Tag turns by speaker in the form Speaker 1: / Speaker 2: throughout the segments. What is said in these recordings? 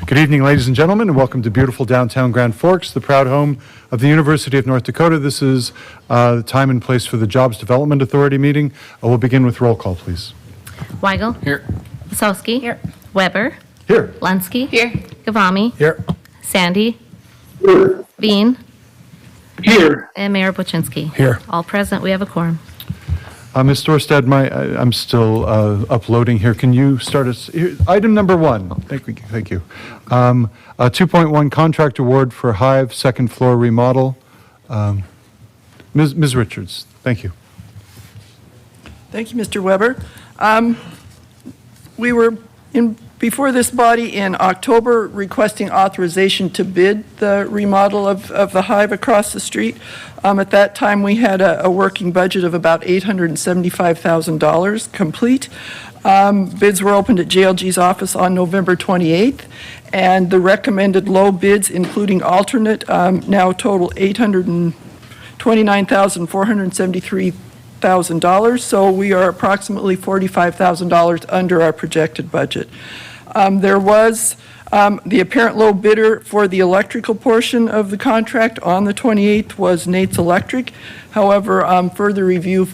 Speaker 1: Good evening, ladies and gentlemen, and welcome to beautiful downtown Grand Forks, the proud home of the University of North Dakota. This is the time and place for the Jobs Development Authority meeting. We'll begin with roll call, please.
Speaker 2: Weigel.
Speaker 3: Here.
Speaker 2: Wasowski.
Speaker 3: Here.
Speaker 2: Weber.
Speaker 1: Here.
Speaker 2: Lunsky.
Speaker 3: Here.
Speaker 2: Gavami.
Speaker 3: Here.
Speaker 2: Sandy.
Speaker 4: Here.
Speaker 2: Bean.
Speaker 4: Here.
Speaker 2: And Mayor Buczynski.
Speaker 3: Here.
Speaker 2: All present. We have a quorum.
Speaker 1: Ms. Dorstad, I'm still uploading here. Can you start us? Item number 1. Thank you. 2.1 contract award for Hive second floor remodel. Ms. Richards, thank you.
Speaker 5: Thank you, Mr. Weber. We were before this body in October requesting authorization to bid the remodel of the Hive across the street. At that time, we had a working budget of about $875,000 complete. Bids were opened at JLG's office on November 28th, and the recommended low bids, including alternate, now total $829,473,000, so we are approximately $45,000 under our projected budget. There was the apparent low bidder for the electrical portion of the contract on the 28th was Nate's Electric. However, further review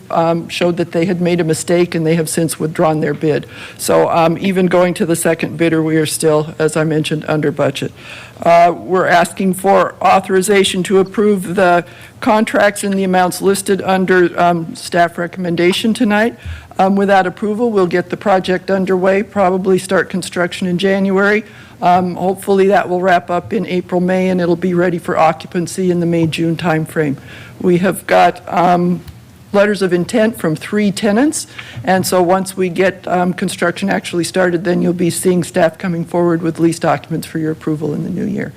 Speaker 5: showed that they had made a mistake and they have since withdrawn their bid. So even going to the second bidder, we are still, as I mentioned, under budget. We're asking for authorization to approve the contracts in the amounts listed under staff recommendation tonight. Without approval, we'll get the project underway, probably start construction in January. Hopefully that will wrap up in April, May, and it'll be ready for occupancy in the May-June timeframe. We have got letters of intent from 3 tenants, and so once we get construction actually started, then you'll be seeing staff coming forward with lease documents for your approval in the new year.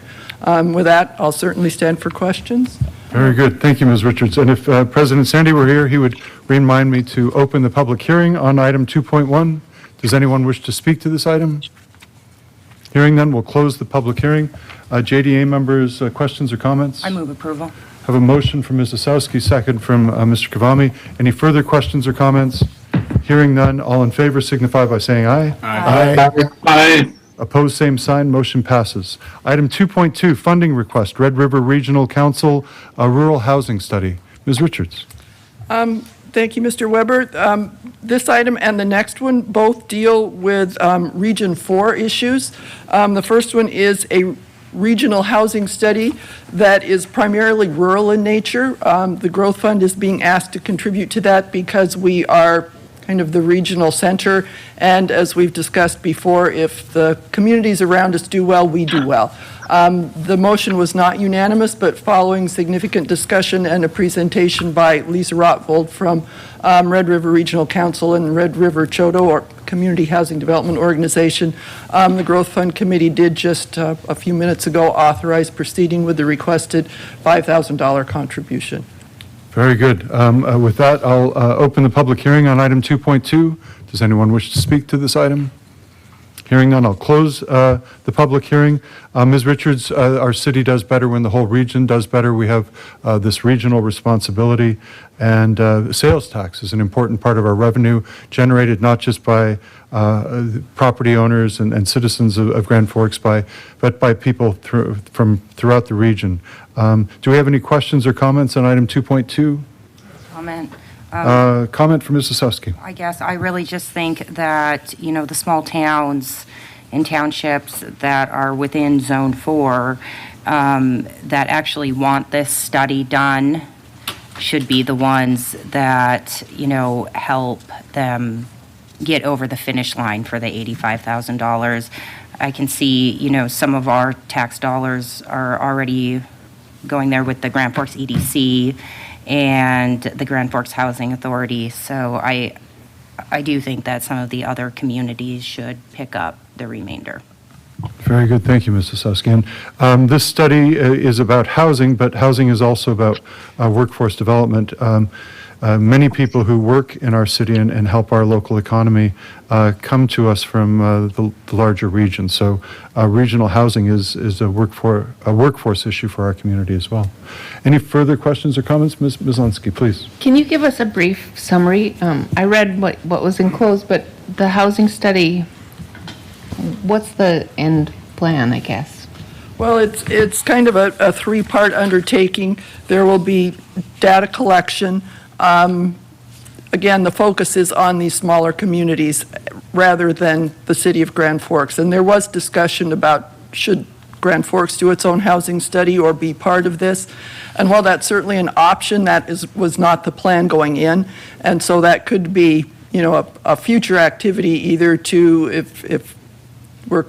Speaker 5: With that, I'll certainly stand for questions.
Speaker 1: Very good. Thank you, Ms. Richards. And if President Sandy were here, he would remind me to open the public hearing on item 2.1. Does anyone wish to speak to this item? Hearing none, we'll close the public hearing. JDA members, questions or comments?
Speaker 3: I move approval.
Speaker 1: Have a motion from Ms. Wasowski, second from Mr. Gavami. Any further questions or comments? Hearing none, all in favor signify by saying aye.
Speaker 3: Aye.
Speaker 4: Aye.
Speaker 1: Opposed, same sign. Motion passes. Item 2.2, funding request, Red River Regional Council, a rural housing study. Ms. Richards.
Speaker 5: Thank you, Mr. Weber. This item and the next one both deal with Region 4 issues. The first one is a regional housing study that is primarily rural in nature. The Growth Fund is being asked to contribute to that because we are kind of the regional center, and as we've discussed before, if the communities around us do well, we do well. The motion was not unanimous, but following significant discussion and a presentation by Lisa Rotvold from Red River Regional Council and Red River Chodo, or Community Housing Development Organization, the Growth Fund Committee did just a few minutes ago authorize proceeding with the requested $5,000 contribution.
Speaker 1: Very good. With that, I'll open the public hearing on item 2.2. Does anyone wish to speak to this item? Hearing none, I'll close the public hearing. Ms. Richards, our city does better when the whole region does better. We have this regional responsibility, and sales tax is an important part of our revenue, generated not just by property owners and citizens of Grand Forks, but by people from throughout the region. Do we have any questions or comments on item 2.2?
Speaker 3: Comment.
Speaker 1: Comment from Ms. Wasowski.
Speaker 3: I guess I really just think that, the small towns and townships that are within Zone 4 that actually want this study done should be the ones that, help them get over the finish line for the $85,000. I can see, some of our tax dollars are already going there with the Grand Forks EDC and the Grand Forks Housing Authority. So I do think that some of the other communities should pick up the remainder.
Speaker 1: Very good. Thank you, Ms. Wasowski. And this study is about housing, but housing is also about workforce development. Many people who work in our city and help our local economy come to us from the larger region. So regional housing is a workforce issue for our community as well. Any further questions or comments? Ms. Lunsky, please.
Speaker 6: Can you give us a brief summary? I read what was enclosed, but the housing study, what's the end plan, I guess?
Speaker 5: Well, it's kind of a three-part undertaking. There will be data collection. Again, the focus is on these smaller communities rather than the city of Grand Forks. And there was discussion about should Grand Forks do its own housing study or be part of this. And while that's certainly an option, that was not the plan going in. And so that could be, you know, a future activity either to, if we're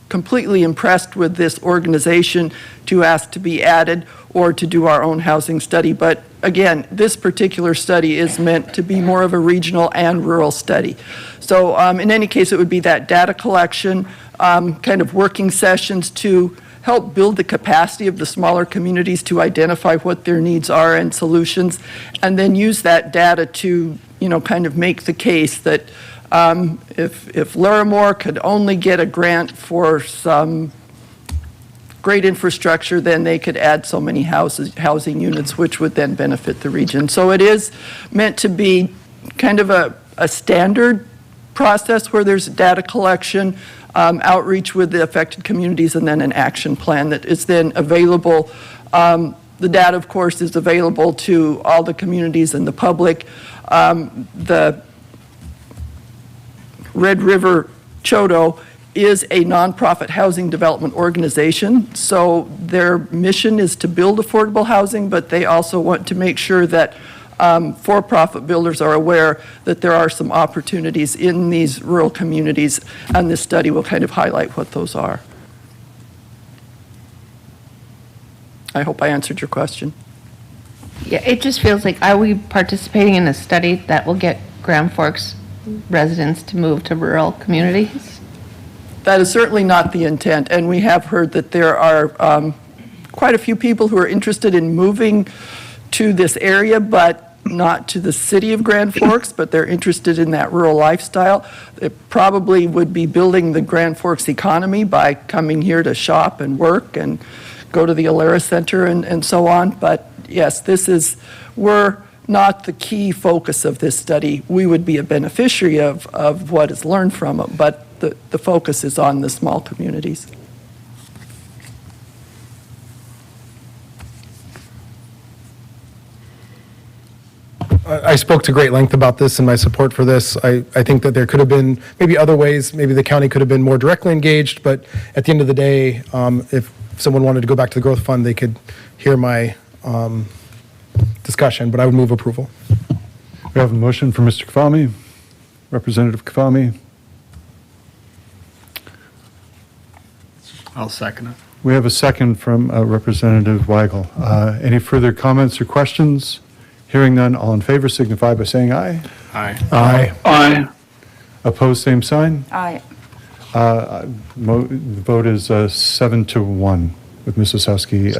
Speaker 5: completely impressed with this organization, to ask to be added or to do our own housing study. But again, this particular study is meant to be more of a regional and rural study. So in any case, it would be that data collection, kind of working sessions to help build the capacity of the smaller communities to identify what their needs are and solutions, and then use that data to, you know, kind of make the case that if Larimore could only get a grant for some great infrastructure, then they could add so many housing units, which would then benefit the region. So it is meant to be kind of a standard process where there's data collection, outreach with the affected communities, and then an action plan that is then available. The data, of course, is available to all the communities and the public. The Red River Choteau is a nonprofit housing development organization, so their mission is to build affordable housing, but they also want to make sure that for-profit builders are aware that there are some opportunities in these rural communities, and this study will kind of highlight what those are. I hope I answered your question.
Speaker 6: Yeah, it just feels like, are we participating in a study that will get Grand Forks residents to move to rural communities?
Speaker 5: That is certainly not the intent, and we have heard that there are quite a few people who are interested in moving to this area, but not to the city of Grand Forks, but they're interested in that rural lifestyle. It probably would be building the Grand Forks economy by coming here to shop and work and go to the Alara Center and so on. But yes, we're not the key focus of this study. We would be a beneficiary of what is learned from it, but the focus is on the small communities.
Speaker 7: I spoke to great length about this and my support for this. I think that there could have been maybe other ways, maybe the county could have been more directly engaged, but at the end of the day, if someone wanted to go back to the growth fund, they could hear my discussion, but I would move approval.
Speaker 1: We have a motion from Mr. Kafami. Representative Kafami.
Speaker 8: I'll second it.
Speaker 1: We have a second from Representative Weigel. Any further comments or questions? Hearing none, all in favor signify by saying aye.
Speaker 8: Aye.
Speaker 7: Aye.
Speaker 4: Aye.
Speaker 1: Opposed, same sign.
Speaker 3: Aye.
Speaker 1: The vote is 7-1 with Mrs. Husky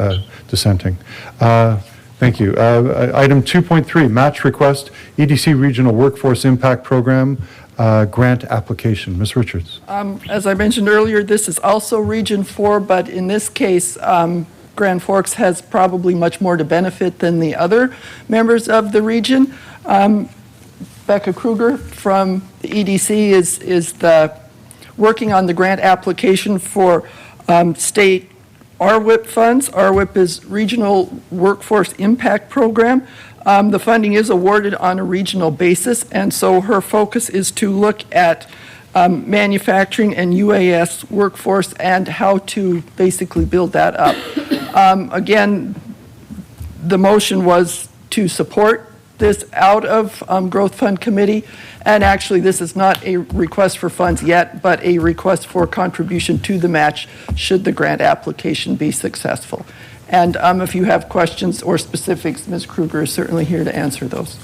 Speaker 1: dissenting. Thank you. Item 2.3, match request, EDC Regional Workforce Impact Program grant application. Ms. Richards.
Speaker 5: As I mentioned earlier, this is also Region 4, but in this case, Grand Forks has probably much more to benefit than the other members of the region. Becca Kruger from the EDC is working on the grant application for state RWIP funds. RWIP is Regional Workforce Impact Program. The funding is awarded on a regional basis, and so her focus is to look at manufacturing and UAS workforce and how to basically build that up. Again, the motion was to support this out of Growth Fund Committee, and actually this is not a request for funds yet, but a request for contribution to the match should the grant application be successful. And if you have questions or specifics, Ms. Kruger is certainly here to answer those.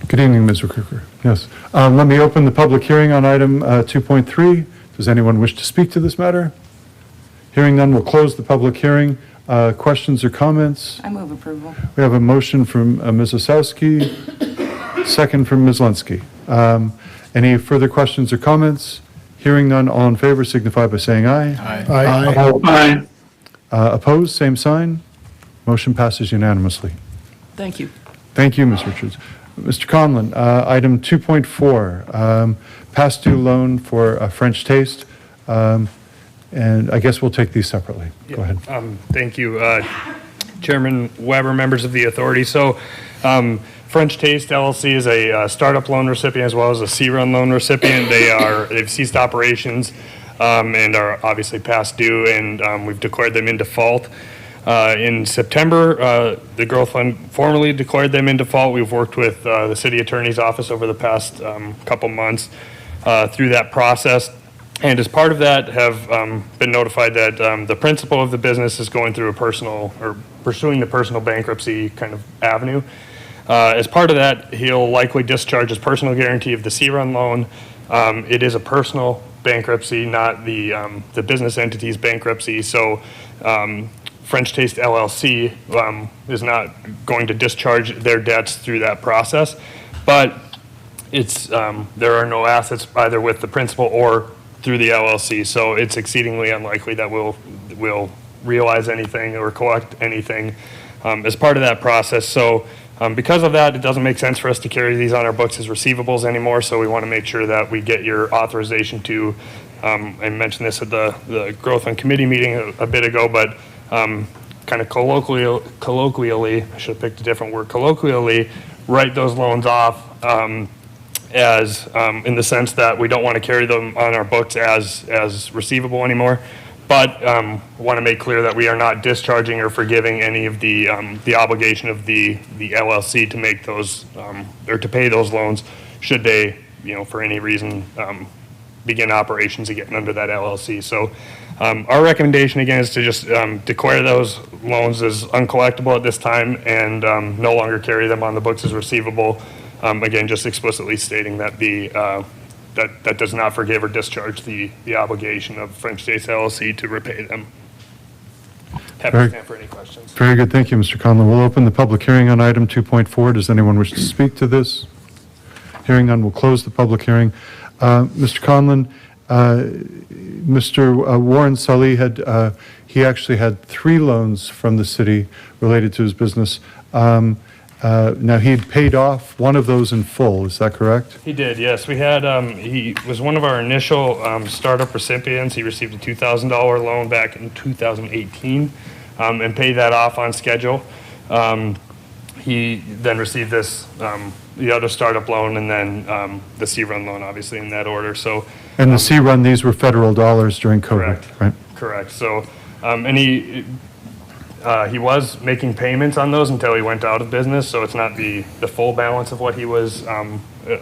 Speaker 1: Good evening, Ms. Kruger. Yes. Let me open the public hearing on item 2.3. Does anyone wish to speak to this matter? Hearing none, we'll close the public hearing. Questions or comments?
Speaker 3: I move approval.
Speaker 1: We have a motion from Ms. Osowski, second from Ms. Linsky. Any further questions or comments? Hearing none, all in favor signify by saying aye.
Speaker 8: Aye.
Speaker 4: Aye.
Speaker 1: Opposed, same sign. Motion passes unanimously.
Speaker 5: Thank you.
Speaker 1: Thank you, Ms. Richards. Mr. Conlon, item 2.4, past due loan for French Taste. And I guess we'll take these separately. Go ahead.
Speaker 8: Thank you, Chairman Weber, members of the authority. So French Taste LLC is a startup loan recipient as well as a C-Run loan recipient. They've ceased operations and are obviously past due, and we've declared them in default. In September, the Growth Fund formally declared them in default. We've worked with the City Attorney's Office over the past couple months through that process. And as part of that, have been notified that the principal of the business is going through a personal, or pursuing the personal bankruptcy kind of avenue. As part of that, he'll likely discharge his personal guarantee of the C-Run loan. It is a personal bankruptcy, not the business entity's bankruptcy. So French Taste LLC is not going to discharge their debts through that process. But it's there are no assets either with the principal or through the LLC, so it's exceedingly unlikely that we'll realize anything or collect anything as part of that process. So because of that, it doesn't make sense for us to carry these on our books as receivables anymore, so we want to make sure that we get your authorization to, I mentioned this at the Growth Fund Committee meeting a bit ago, but kind of colloquially, I should have picked a different word, colloquially, write those loans off as in the sense that we don't want to carry them on our books as receivable anymore, but want to make clear that we are not discharging or forgiving any of the obligation of the LLC to make those or to pay those loans should they, for any reason begin operations again under that LLC. So our recommendation again is to just declare those loans as uncollectible at this time and no longer carry them on the books as receivable. Again, just explicitly stating that that does not forgive or discharge the obligation of French Taste LLC to repay them. Happy to stand for any questions.
Speaker 1: Very good. Thank you, Mr. Conlon. We'll open the public hearing on item 2.4. Does anyone wish to speak to this? Hearing none, we'll close the public hearing. Mr. Conlon, Mr. Warren Sully he actually had 3 loans from the city related to his business. Now, he had paid off one of those in full, is that correct?
Speaker 8: He did, yes. We had, he was one of our initial startup recipients. He received a $2,000 loan back in 2018 and paid that off on schedule. He then received this, the other startup loan, and then the C-Run loan, obviously, in that order. So,
Speaker 1: And the C-Run, these were federal dollars during COVID,
Speaker 8: correct,
Speaker 1: right?
Speaker 8: Correct. So, and he was making payments on those until he went out of business, so it's not the full balance of what he was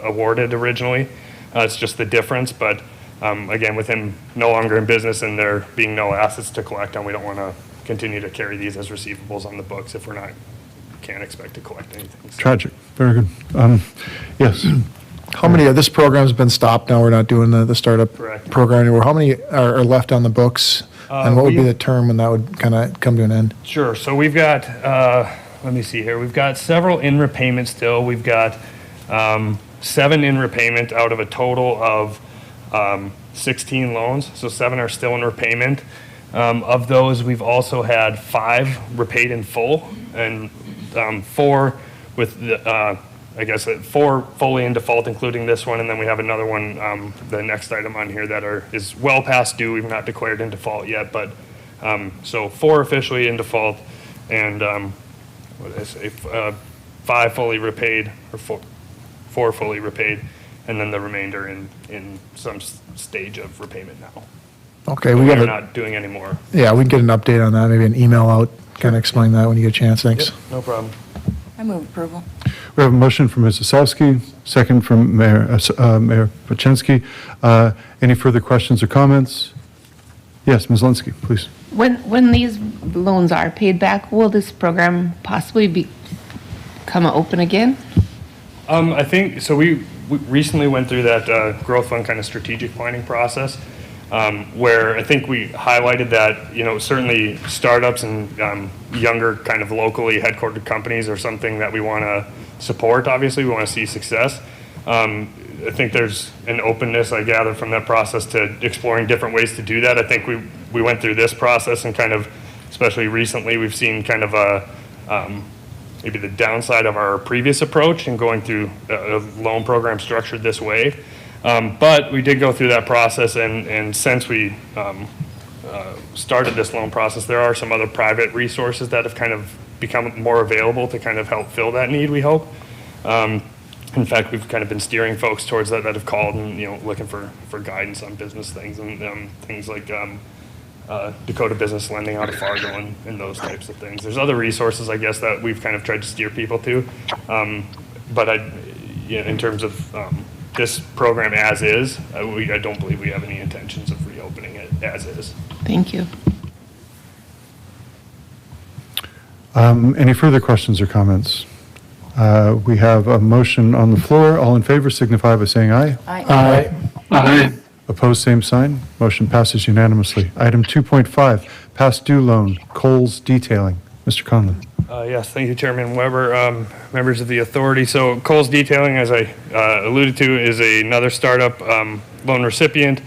Speaker 8: awarded originally. It's just the difference, but again, with him no longer in business and there being no assets to collect on, we don't want to continue to carry these as receivables on the books if can't expect to collect anything. So.
Speaker 1: Tragic. Very good. Yes.
Speaker 7: How many of this program's been stopped now? We're not doing the startup
Speaker 8: Correct.
Speaker 7: program anymore. How many are left on the books? And what would be
Speaker 8: we-
Speaker 7: the term when that would kind of come to an end?
Speaker 8: Sure. So we've got, let me see here. We've got several in repayment still. We've got 7 in repayment out of a total of 16 loans. So 7 are still in repayment. Of those, we've also had 5 repaid in full and 4 with the, 4 fully in default, including this one, and then we have another one, the next item on here that is well past due. We've not declared in default yet, but so 4 officially in default, and 5 fully repaid, or 4 fully repaid, and then the remainder in some stage of repayment now.
Speaker 7: Okay,
Speaker 8: We're not doing any more.
Speaker 7: yeah, we can get an update on that, maybe an email out, kind of explain that when you get a chance. Thanks.
Speaker 8: Yep, no problem.
Speaker 3: I move approval.
Speaker 1: We have a motion from Ms. Osowski, second from Mayor Paczynski. Any further questions or comments? Yes, Ms. Linsky, please.
Speaker 6: When these loans are paid back, will this program possibly become open again?
Speaker 8: I think, so we recently went through that growth fund kind of strategic planning process, where I think we highlighted that, certainly startups and younger kind of locally headquartered companies are something that we want to support. Obviously, we want to see success. I think there's an openness, I gather, from that process to exploring different ways to do that. I think we went through this process and kind of, especially recently, we've seen kind of maybe the downside of our previous approach in going through a loan program structured this way. But we did go through that process, and since we started this loan process, there are some other private resources that have kind of become more available to kind of help fill that need, we hope. In fact, we've kind of been steering folks towards that have called and, looking for guidance on business things and things like Dakota Business Lending out of Fargo and those types of things. There's other resources, I guess, that we've kind of tried to steer people to. But in terms of this program as is, I don't believe we have any intentions of reopening it as is.
Speaker 6: Thank you.
Speaker 1: Any further questions or comments? We have a motion on the floor. All in favor signify by saying aye.
Speaker 4: Aye. Aye.
Speaker 1: Opposed, same sign. Motion passes unanimously. Item 2.5, past due loan, Coles Detailing. Mr. Conlon.
Speaker 8: Yes, thank you, Chairman Weber, members of the authority. So Coles Detailing, as I alluded to, is another startup loan recipient.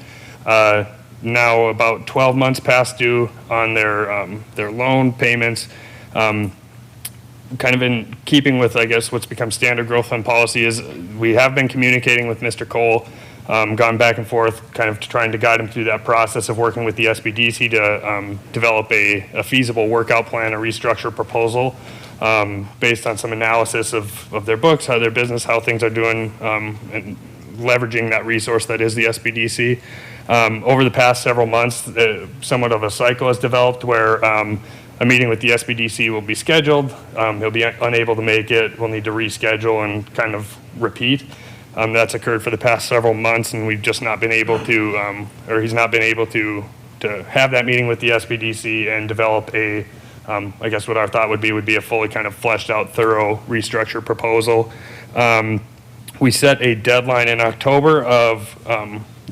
Speaker 8: Now about 12 months past due on their loan payments. Kind of in keeping with, I guess, what's become standard growth fund policy is we have been communicating with Mr. Cole, gone back and forth, kind of trying to guide him through that process of working with the SBDC to develop a feasible workout plan, a restructure proposal based on some analysis of their books, how their business, how things are doing, and leveraging that resource that is the SBDC. Over the past several months, somewhat of a cycle has developed where a meeting with the SBDC will be scheduled. He'll be unable to make it. We'll need to reschedule and kind of repeat. That's occurred for the past several months, and we've just not been able to, or he's not been able to have that meeting with the SBDC and develop I guess what our thought would be a fully kind of fleshed out, thorough restructure proposal. We set a deadline in October of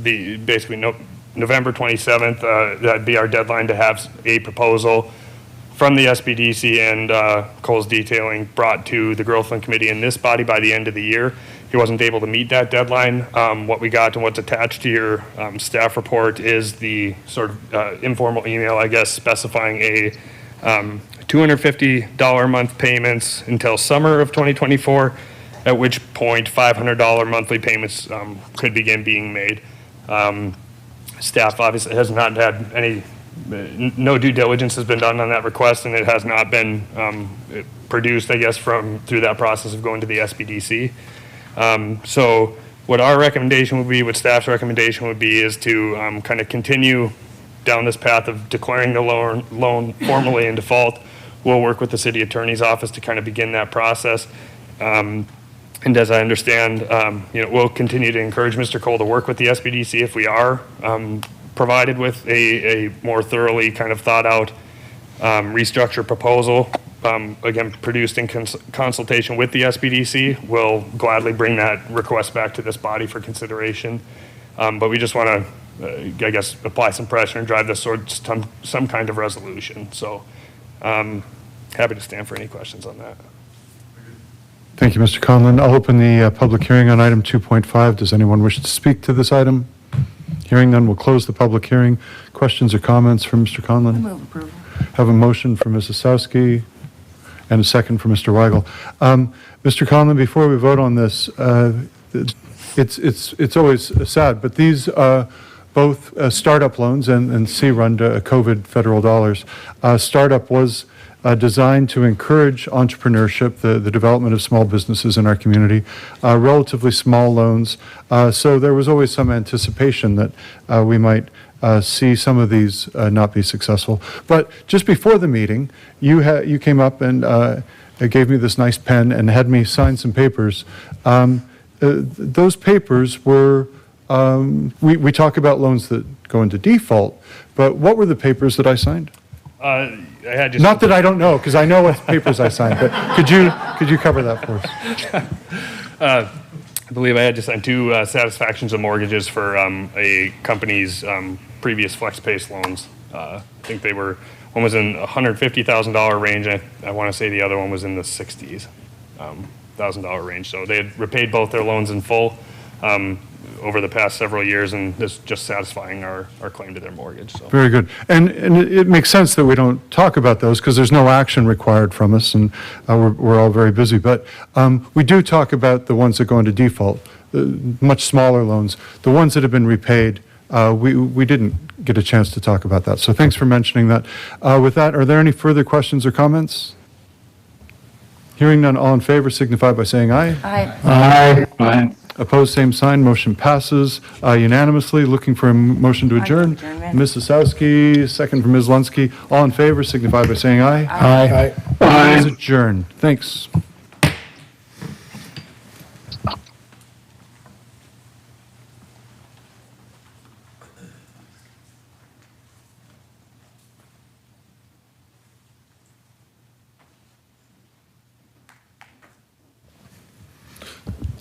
Speaker 8: basically November 27th. That'd be our deadline to have a proposal from the SBDC and Coles Detailing brought to the Growth Fund Committee in this body by the end of the year. He wasn't able to meet that deadline. What we got and what's attached to your staff report is the sort of informal email, I guess, specifying a $250 a month payments until summer of 2024, at which point $500 monthly payments could begin being made. Staff obviously has not had no due diligence has been done on that request, and it has not been produced, I guess, through that process of going to the SBDC. So what our recommendation would be, what staff's recommendation would be, is to kind of continue down this path of declaring the loan formally in default. We'll work with the city attorney's office to kind of begin that process. And as I understand, we'll continue to encourage Mr. Cole to work with the SBDC if we are provided with a more thoroughly kind of thought out restructure proposal, again, produced in consultation with the SBDC. We'll gladly bring that request back to this body for consideration. But we just want to, I guess, apply some pressure and drive this towards some kind of resolution. So happy to stand for any questions on that.
Speaker 1: Thank you, Mr. Conlon. I'll open the public hearing on item 2.5. Does anyone wish to speak to this item? Hearing none, we'll close the public hearing. Questions or comments from Mr. Conlon?
Speaker 3: Move approval.
Speaker 1: Have a motion from Mrs. Sowski and a second from Mr. Weigel. Mr. Conlon, before we vote on this, it's always sad, but these both startup loans and C-run to COVID federal dollars. Startup was designed to encourage entrepreneurship, the development of small businesses in our community, relatively small loans. So there was always some anticipation that we might see some of these not be successful. But just before the meeting, you came up and gave me this nice pen and had me sign some papers. Those papers were, we talk about loans that go into default, but what were the papers that I signed?
Speaker 8: I had just
Speaker 1: Not that I don't know, because I know what papers I signed, but could you cover that for us?
Speaker 8: I believe I had to sign two satisfactions of mortgages for a company's previous FlexPace loans. I think one was in $150,000 range. I want to say the other one was in the $60,000 range. So they had repaid both their loans in full over the past several years, and this just satisfying our claim to their mortgage. So.
Speaker 1: Very good. And it makes sense that we don't talk about those because there's no action required from us, and we're all very busy. But we do talk about the ones that go into default, much smaller loans, the ones that have been repaid we didn't get a chance to talk about that. So thanks for mentioning that. With that, are there any further questions or comments? Hearing none, all in favor signify by saying aye.
Speaker 4: Aye. Aye.
Speaker 1: Opposed, same sign. Motion passes unanimously. Looking for a motion to adjourn.
Speaker 3: Adjournment.
Speaker 1: Ms. Osowski, second from Ms. Lunsky. All in favor signify by saying aye.
Speaker 7: Aye.
Speaker 1: Please adjourn. Thanks.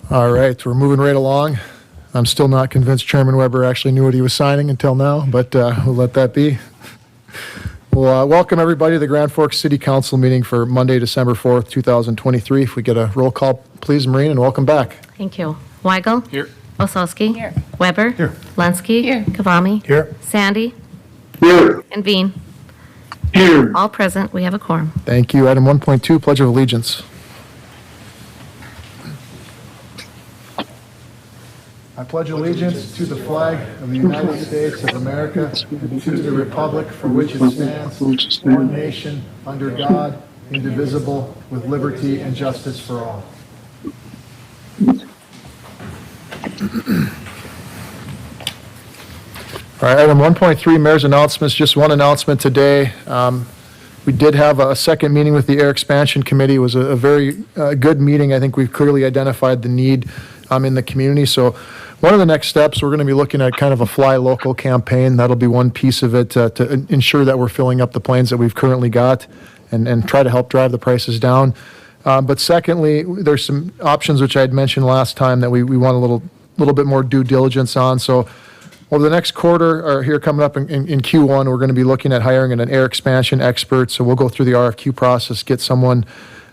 Speaker 9: All right, we're moving right along. I'm still not convinced Chairman Weber actually knew what he was signing until now, but we'll let that be. Well, welcome everybody to the Grand Forks City Council meeting for Monday, December 4th, 2023. If we get a roll call, please, Maureen, and welcome back.
Speaker 2: Thank you. Weigel.
Speaker 8: Here.
Speaker 2: Osowski.
Speaker 3: Here.
Speaker 2: Weber.
Speaker 1: Here.
Speaker 2: Lansky.
Speaker 6: Here.
Speaker 2: Kavami.
Speaker 7: Here.
Speaker 2: Sandy.
Speaker 4: Here.
Speaker 2: And Veen.
Speaker 4: Here.
Speaker 2: All present. We have a quorum.
Speaker 9: Thank you. Item 1.2, Pledge of Allegiance. I pledge allegiance to the flag of the United States of America and to the republic for which it stands, one nation, under God, indivisible, with liberty and justice for all. All right, item 1.3, Mayor's announcements. Just one announcement today. We did have a second meeting with the Air Expansion Committee. It was a very good meeting. I think we've clearly identified the need in the community. So one of the next steps, we're going to be looking at kind of a fly local campaign. That'll be one piece of it to ensure that we're filling up the planes that we've currently got and try to help drive the prices down. But secondly, there's some options which I had mentioned last time that we want a little bit more due diligence on. So over the next quarter, or here coming up in Q1, we're going to be looking at hiring an air expansion expert. So we'll go through the RFQ process, get someone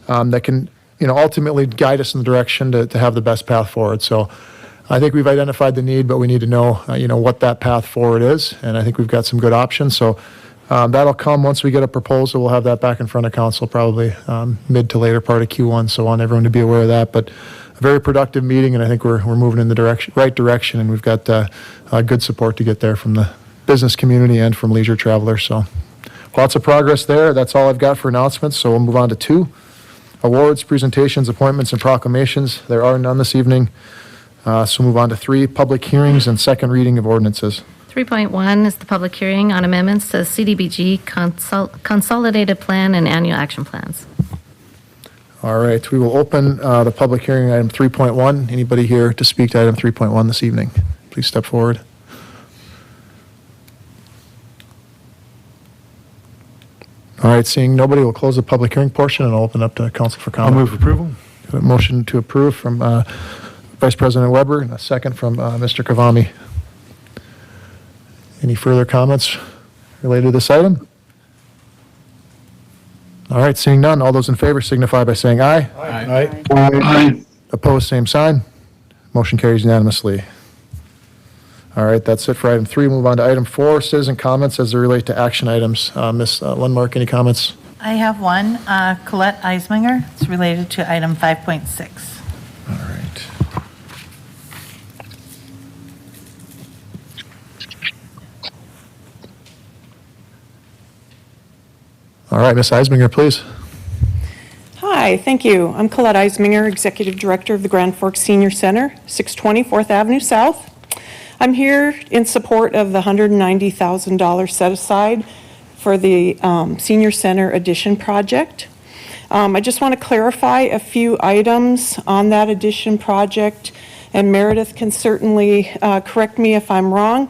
Speaker 9: that can, ultimately guide us in the direction to have the best path forward. So I think we've identified the need, but we need to know, what that path forward is. And I think we've got some good options. So that'll come once we get a proposal. We'll have that back in front of council probably mid to later part of Q1. So I want everyone to be aware of that. But a very productive meeting, and I think we're moving in the right direction, and we've got good support to get there from the business community and from leisure travelers. So lots of progress there. That's all I've got for announcements. So we'll move on to 2. Awards, presentations, appointments, and proclamations. There are none this evening. So we'll move on to 3, public hearings and second reading of ordinances.
Speaker 2: 3.1 is the public hearing on amendments to CDBG Consolidated Plan and Annual Action Plans.
Speaker 9: All right, we will open the public hearing, item 3.1. Anybody here to speak to item 3.1 this evening? Please step forward. All right, seeing nobody, we'll close the public hearing portion and I'll open up to council for
Speaker 1: I'll
Speaker 9: comment.
Speaker 1: move approval.
Speaker 9: A motion to approve from Vice President Weber and a second from Mr. Kavami. Any further comments related to this item? All right, seeing none, all those in favor signify by saying aye.
Speaker 7: Aye.
Speaker 4: Aye.
Speaker 9: Opposed, same sign. Motion carries unanimously. All right, that's it for item 3. Move on to item 4, citizen comments as they relate to action items. Ms. Lundmark, any comments?
Speaker 10: I have one, Colette Eisminger. It's related to item 5.6.
Speaker 9: All right. All right, Ms. Eisminger, please.
Speaker 11: Hi, thank you. I'm Colette Eisminger, Executive Director of the Grand Forks Senior Center, 620 4th Avenue South. I'm here in support of the $190,000 set aside for the Senior Center Addition project. I just want to clarify a few items on that addition project, and Meredith can certainly correct me if I'm wrong.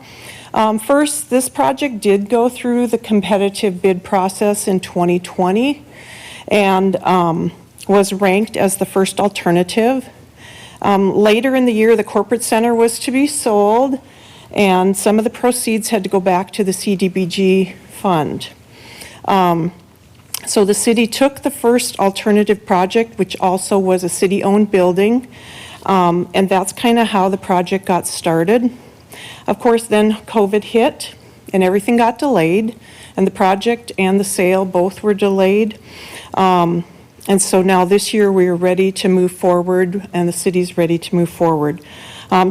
Speaker 11: First, this project did go through the competitive bid process in 2020 and was ranked as the first alternative. Later in the year, the corporate center was to be sold, and some of the proceeds had to go back to the CDBG fund. So the city took the first alternative project, which also was a city-owned building, and that's kind of how the project got started. Of course, then COVID hit, and everything got delayed, and the project and the sale both were delayed. And so now this year we are ready to move forward, and the city's ready to move forward.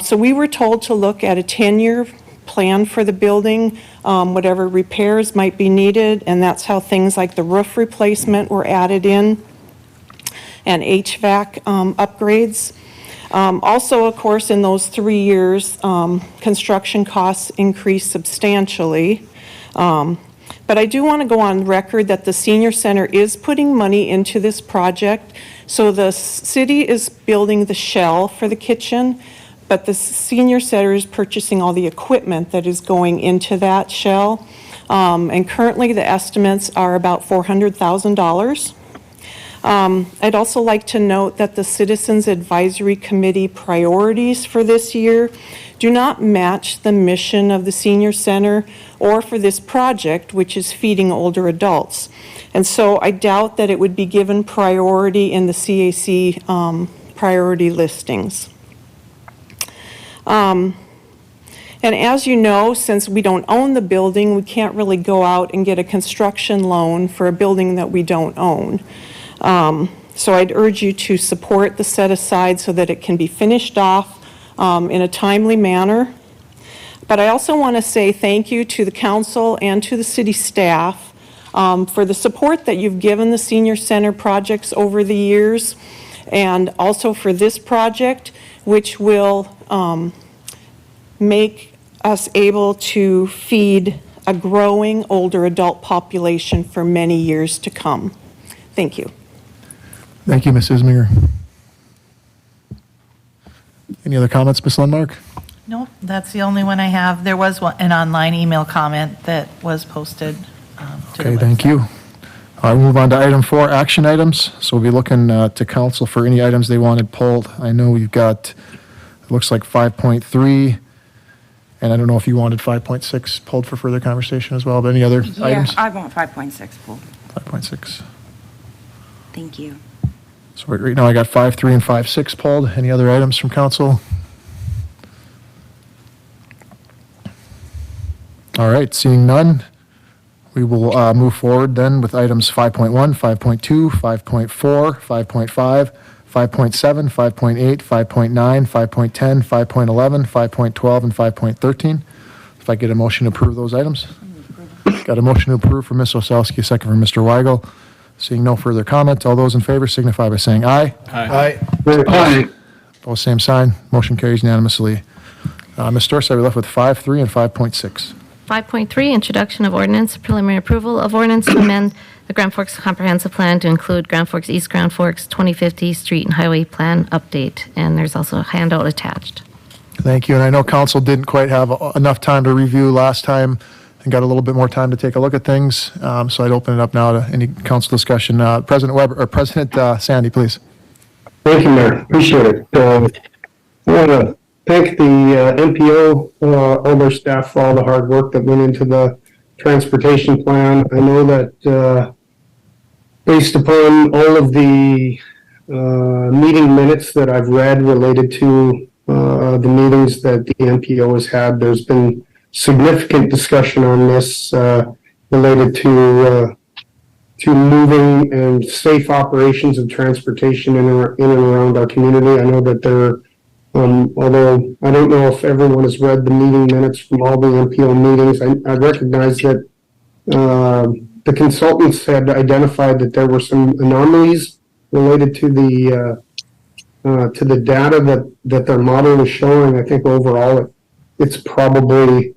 Speaker 11: So we were told to look at a 10-year plan for the building, whatever repairs might be needed, and that's how things like the roof replacement were added in, and HVAC upgrades. Also, of course, in those 3 years, construction costs increased substantially. But I do want to go on record that the senior center is putting money into this project. So the city is building the shell for the kitchen, but the senior center is purchasing all the equipment that is going into that shell. And currently, the estimates are about $400,000. I'd also like to note that the Citizens Advisory Committee priorities for this year do not match the mission of the senior center or for this project, which is feeding older adults. And so I doubt that it would be given priority in the CAC priority listings. And as you know, since we don't own the building, we can't really go out and get a construction loan for a building that we don't own. So I'd urge you to support the set aside so that it can be finished off in a timely manner. But I also want to say thank you to the council and to the city staff for the support that you've given the senior center projects over the years, and also for this project, which will make us able to feed a growing older adult population for many years to come. Thank you.
Speaker 9: Thank you, Ms. Isminger. Any other comments, Ms. Lundmark?
Speaker 10: Nope, that's the only one I have. There was an online email comment that was posted to the
Speaker 9: Okay, thank
Speaker 10: website.
Speaker 9: you. We'll move on to item 4, action items. So we'll be looking to council for any items they wanted pulled. I know we've got, it looks like 5.3, and I don't know if you wanted 5.6 pulled for further conversation as well, but any other
Speaker 3: Yeah,
Speaker 9: items?
Speaker 3: I want 5.6 pulled.
Speaker 9: 5.6.
Speaker 3: Thank you.
Speaker 9: So right now I got 5.3 and 5.6 pulled. Any other items from council? All right, seeing none, we will move forward then with items 5.1, 5.2, 5.4, 5.5, 5.7, 5.8, 5.9, 5.10, 5.11, 5.12, and 5.13. If I get a motion to approve those items. Got a motion to approve from Ms. Osowski, a second from Mr. Weigel. Seeing no further comment, all those in favor signify by saying aye.
Speaker 7: Aye.
Speaker 4: Aye.
Speaker 9: Opposed, same sign. Motion carries unanimously. Ms. Dorsey, we left with 5.3 and 5.6.
Speaker 2: 5.3, introduction of ordinance, preliminary approval of ordinance to amend the Grand Forks Comprehensive Plan to include Grand Forks East Grand Forks 2050 Street and Highway Plan update. And there's also a handout attached.
Speaker 9: Thank you. And I know council didn't quite have enough time to review last time and got a little bit more time to take a look at things. So I'd open it up now to any council discussion. President Weber, or President Sandy, please.
Speaker 4: Thank you, Mayor. Appreciate it. I want to thank the MPO, all their staff for all the hard work that went into the transportation plan. I know that based upon all of the meeting minutes that I've read related to the meetings that the MPO has had, there's been significant discussion on this related to moving and safe operations of transportation in and around our community. I know that there, although I don't know if everyone has read the meeting minutes from all the MPO meetings, I recognize that the consultants had identified that there were some anomalies related to the data that their model was showing. I think overall it's probably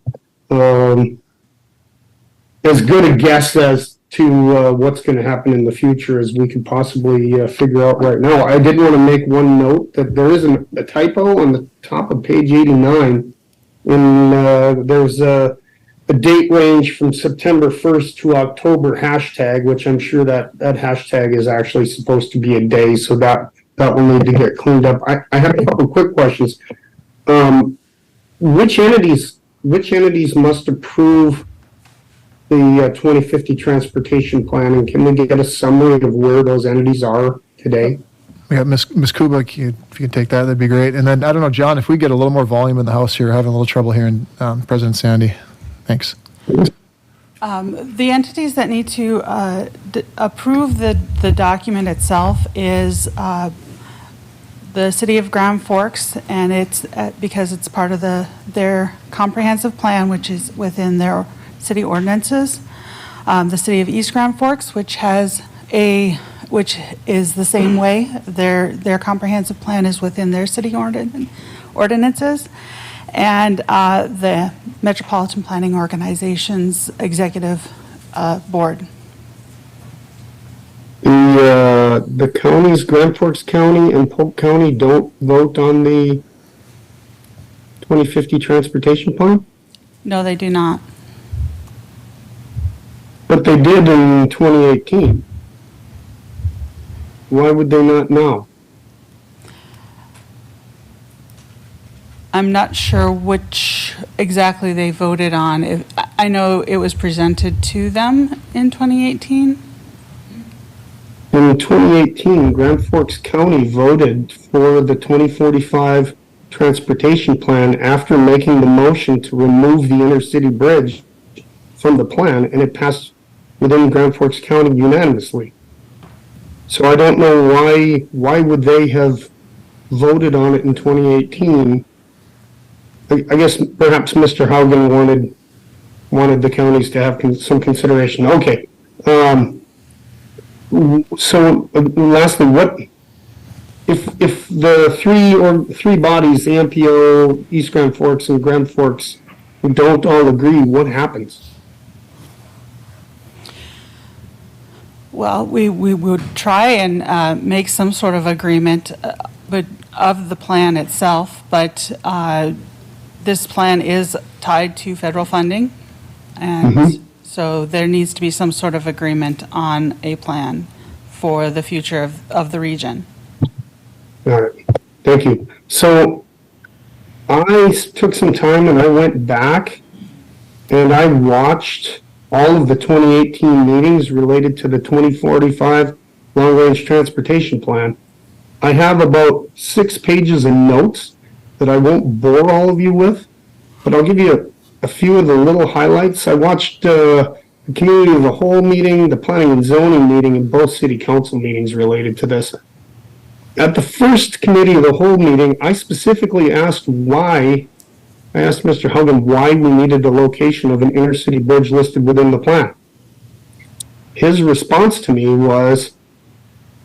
Speaker 4: as good a guess as to what's going to happen in the future as we could possibly figure out right now. I did want to make one note that there is a typo on the top of page 89. And there's a date range from September 1st to October hashtag, which I'm sure that hashtag is actually supposed to be a day, so that will need to get cleaned up. I have a couple quick questions. Which entities must approve the 2050 transportation plan, and can we get a summary of where those entities are today?
Speaker 9: We have Ms. Kubik, if you can take that, that'd be great. And then, I don't know, John, if we get a little more volume in the house here, having a little trouble hearing President Sandy. Thanks.
Speaker 12: The entities that need to approve the document itself is the city of Grand Forks, and it's because it's part of their comprehensive plan, which is within their city ordinances. The city of East Grand Forks, which is the same way. Their comprehensive plan is within their city ordinances. And the Metropolitan Planning Organization's executive board.
Speaker 4: The counties, Grand Forks County and Polk County, don't vote on the 2050 transportation plan?
Speaker 12: No, they do not.
Speaker 4: But they did in 2018. Why would they not now?
Speaker 12: I'm not sure which exactly they voted on. I know it was presented to them in 2018.
Speaker 4: In 2018, Grand Forks County voted for the 2045 transportation plan after making the motion to remove the intercity bridge from the plan, and it passed within Grand Forks County unanimously. So I don't know why would they have voted on it in 2018. I guess perhaps Mr. Haugen wanted the counties to have some consideration. Okay. So lastly, what if the three bodies, the MPO, East Grand Forks, and Grand Forks, don't all agree? What happens?
Speaker 12: Well, we would try and make some sort of agreement but of the plan itself, but this plan is tied to federal funding, and so there needs to be some sort of agreement on a plan for the future of the region.
Speaker 4: All right, thank you. So I took some time and I went back and I watched all of the 2018 meetings related to the 2045 long-range transportation plan. I have about 6 pages of notes that I won't bore all of you with, but I'll give you a few of the little highlights. I watched the community of the whole meeting, the planning and zoning meeting, and both city council meetings related to this. At the first committee of the whole meeting, I specifically asked Mr. Haugen why we needed the location of an intercity bridge listed within the plan. His response to me was,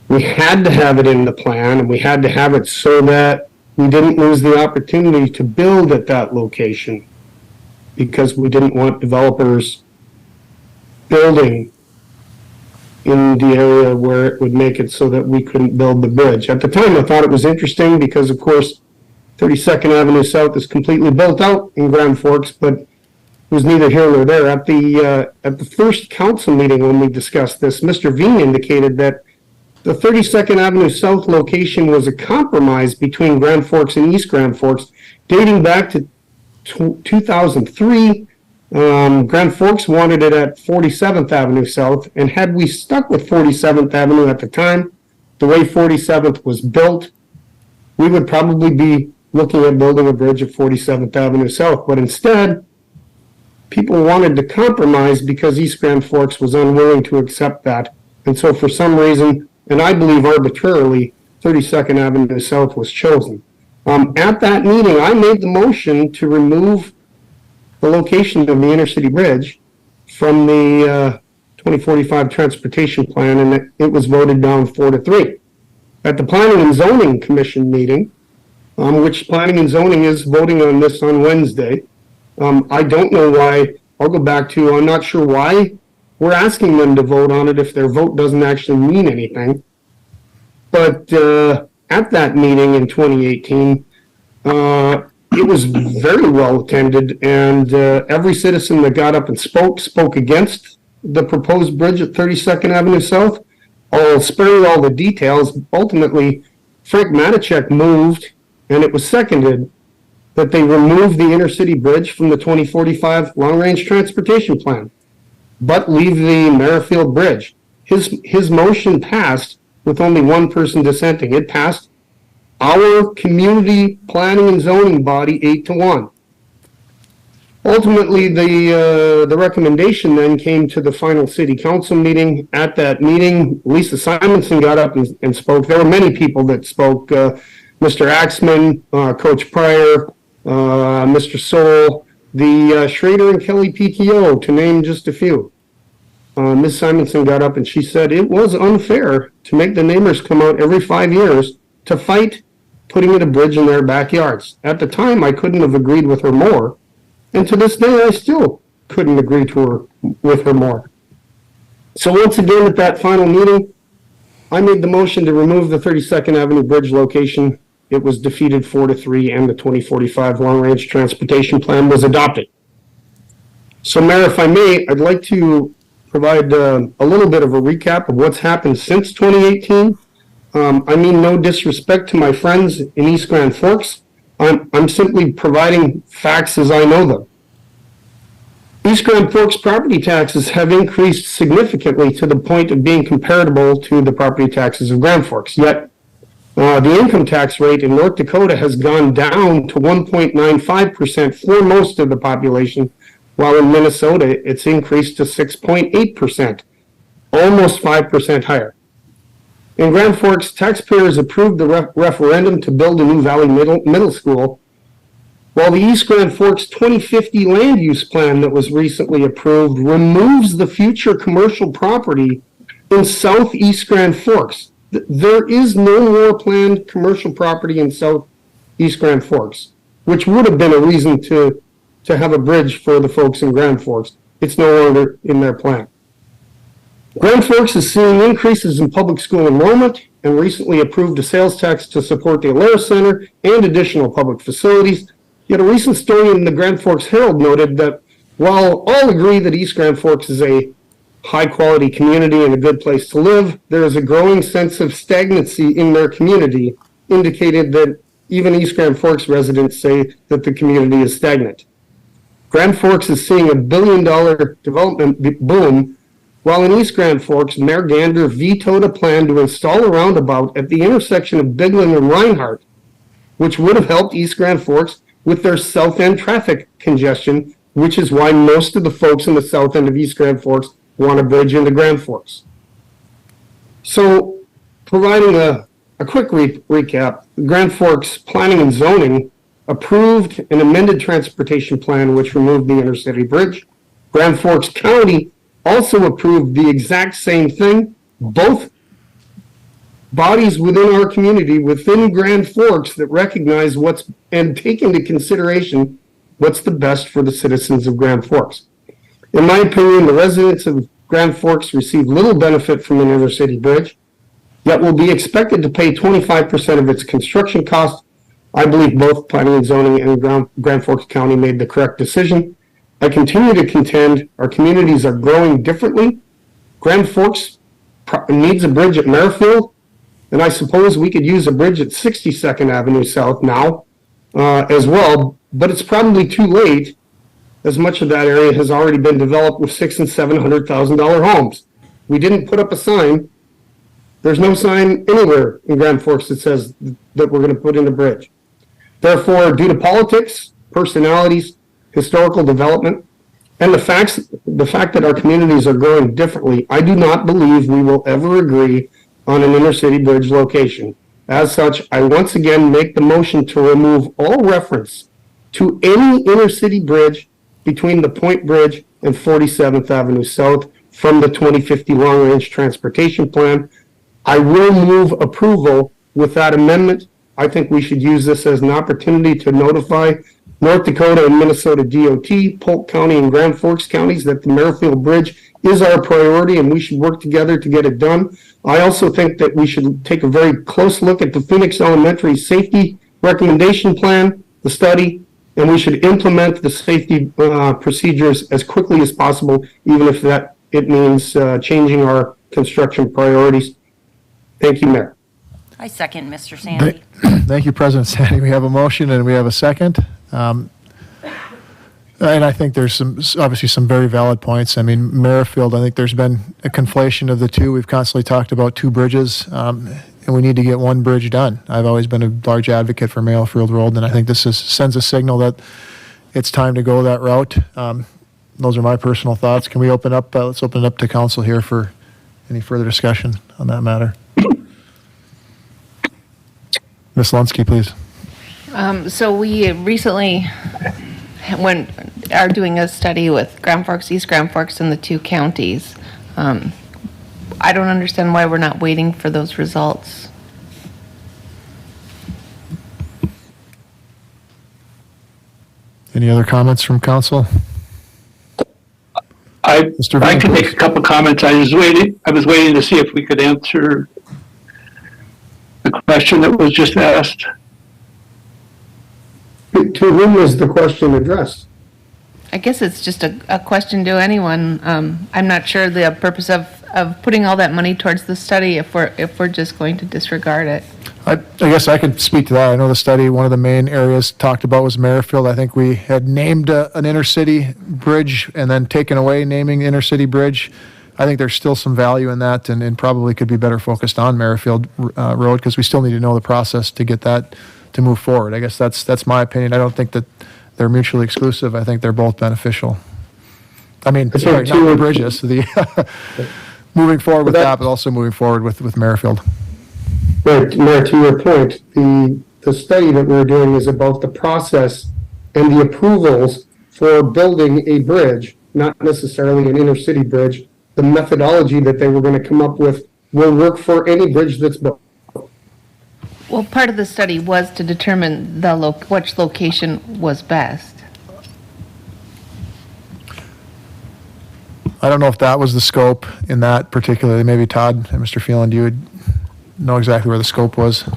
Speaker 4: we had to have it in the plan, and we had to have it so that we didn't lose the opportunity to build at that location, because we didn't want developers building in the area where it would make it so that we couldn't build the bridge. At the time, I thought it was interesting because, of course, 32nd Avenue South is completely built out in Grand Forks, but it was neither here nor there. At the first council meeting when we discussed this, Mr. Veen indicated that the 32nd Avenue South location was a compromise between Grand Forks and East Grand Forks, dating back to 2003. Grand Forks wanted it at 47th Avenue South, and had we stuck with 47th Avenue at the time, the way 47th was built, we would probably be looking at building a bridge at 47th Avenue South. But instead, people wanted to compromise because East Grand Forks was unwilling to accept that. And so for some reason, and I believe arbitrarily, 32nd Avenue South was chosen. At that meeting, I made the motion to remove the location of the intercity bridge from the 2045 transportation plan, and it was voted down 4-3. At the Planning and Zoning Commission meeting, which Planning and Zoning is voting on this on Wednesday, I don't know why. I'll go back to, I'm not sure why we're asking them to vote on it if their vote doesn't actually mean anything. But at that meeting in 2018, it was very well attended, and every citizen that got up and spoke against the proposed bridge at 32nd Avenue South. I'll spare you all the details. Ultimately, Frank Matichek moved, and it was seconded, that they remove the intercity bridge from the 2045 long-range transportation plan, but leave the Merrifield Bridge. His motion passed with only one person dissenting. It passed our community planning and zoning body 8-1. Ultimately, the recommendation then came to the final city council meeting. At that meeting, Lisa Simonson got up and spoke. There were many people that spoke. Mr. Axman, Coach Pryor, Mr. Soul, the Schrader and Kelly PTO, to name just a few. Ms. Simonson got up and she said it was unfair to make the neighbors come out every 5 years to fight putting in a bridge in their backyards. At the time, I couldn't have agreed with her more, and to this day, I still couldn't agree with her more. So once again, at that final meeting, I made the motion to remove the 32nd Avenue Bridge location. It was defeated 4-3, and the 2045 Long Range Transportation Plan was adopted. So, Mayor, if I may, I'd like to provide a little bit of a recap of what's happened since 2018. I mean no disrespect to my friends in East Grand Forks. I'm simply providing facts as I know them. East Grand Forks property taxes have increased significantly to the point of being comparable to the property taxes of Grand Forks. Yet, the income tax rate in North Dakota has gone down to 1.95% for most of the population, while in Minnesota, it's increased to 6.8%, almost 5% higher. In Grand Forks, taxpayers approved the referendum to build a new Valley Middle School, while the East Grand Forks 2050 land use plan that was recently approved removes the future commercial property in southeast Grand Forks. There is no more planned commercial property in southeast Grand Forks, which would have been a reason to have a bridge for the folks in Grand Forks. It's no longer in their plan. Grand Forks is seeing increases in public school enrollment and recently approved a sales tax to support the Alaris Center and additional public facilities. Yet a recent story in the Grand Forks Herald noted that while all agree that East Grand Forks is a high-quality community and a good place to live, there is a growing sense of stagnancy in their community, indicated that even East Grand Forks residents say that the community is stagnant. Grand Forks is seeing $1 billion development boom, while in East Grand Forks, Mayor Gander vetoed a plan to install a roundabout at the intersection of Bigland and Reinhardt, which would have helped East Grand Forks with their south end traffic congestion, which is why most of the folks in the south end of East Grand Forks want a bridge into Grand Forks. So, providing a quick recap, Grand Forks Planning and Zoning approved an amended transportation plan which removed the intercity bridge. Grand Forks County also approved the exact same thing. Both bodies within our community, within Grand Forks, that recognize and take into consideration what's the best for the citizens of Grand Forks. In my opinion, the residents of Grand Forks receive little benefit from an intercity bridge, yet will be expected to pay 25% of its construction costs. I believe both Planning and Zoning and Grand Forks County made the correct decision. I continue to contend our communities are growing differently. Grand Forks needs a bridge at Merrifield, and I suppose we could use a bridge at 62nd Avenue South now as well, but it's probably too late, as much of that area has already been developed with $600,000 and $700,000 homes. We didn't put up a sign. There's no sign anywhere in Grand Forks that says that we're going to put in a bridge. Therefore, due to politics, personalities, historical development, and the fact that our communities are growing differently, I do not believe we will ever agree on an intercity bridge location. As such, I once again make the motion to remove all reference to any intercity bridge between the Point Bridge and 47th Avenue South from the 2050 Long Range Transportation Plan. I will move approval with that amendment. I think we should use this as an opportunity to notify North Dakota and Minnesota DOT, Polk County and Grand Forks counties that the Merrifield Bridge is our priority and we should work together to get it done. I also think that we should take a very close look at the Phoenix Elementary Safety Recommendation Plan, the study, and we should implement the safety procedures as quickly as possible, even if it means changing our construction priorities. Thank you, Mayor.
Speaker 3: I second Mr. Sandy.
Speaker 9: Thank you, President Sandy. We have a motion and we have a second. And I think there's obviously some very valid points. I mean, Merrifield, I think there's been a conflation of the two. We've constantly talked about two bridges, and we need to get one bridge done. I've always been a large advocate for Merrifield Road, and I think this sends a signal that it's time to go that route. Those are my personal thoughts. Can we open up, let's open it up to council here for any further discussion on that matter. Ms. Lunsky, please.
Speaker 6: So we recently are doing a study with Grand Forks, East Grand Forks, and the two counties. I don't understand why we're not waiting for those results.
Speaker 9: Any other comments from council? Mr.
Speaker 13: I
Speaker 9: Veen,
Speaker 13: could make
Speaker 9: please.
Speaker 13: a couple comments. I was waiting to see if we could answer the question that was just asked.
Speaker 4: To whom was the question addressed?
Speaker 6: I guess it's just a question to anyone. I'm not sure the purpose of putting all that money towards the study if we're just going to disregard it.
Speaker 9: I guess I can speak to that. I know the study, one of the main areas talked about was Merrifield. I think we had named an intercity bridge and then taken away naming intercity bridge. I think there's still some value in that and probably could be better focused on Merrifield Road because we still need to know the process to get that to move forward. I guess that's my opinion. I don't think that they're mutually exclusive. I think they're both beneficial. I mean, sorry, not the bridges, moving forward with that, but also moving forward with Merrifield.
Speaker 4: Right, Mayor, to your point, the study that we're doing is about the process and the approvals for building a bridge, not necessarily an intercity bridge. The methodology that they were going to come up with will work for any bridge that's built.
Speaker 6: Well, part of the study was to determine which location was best.
Speaker 9: I don't know if that was the scope in that particularly. Maybe Todd and Mr. Phelan, you would know exactly where the scope was.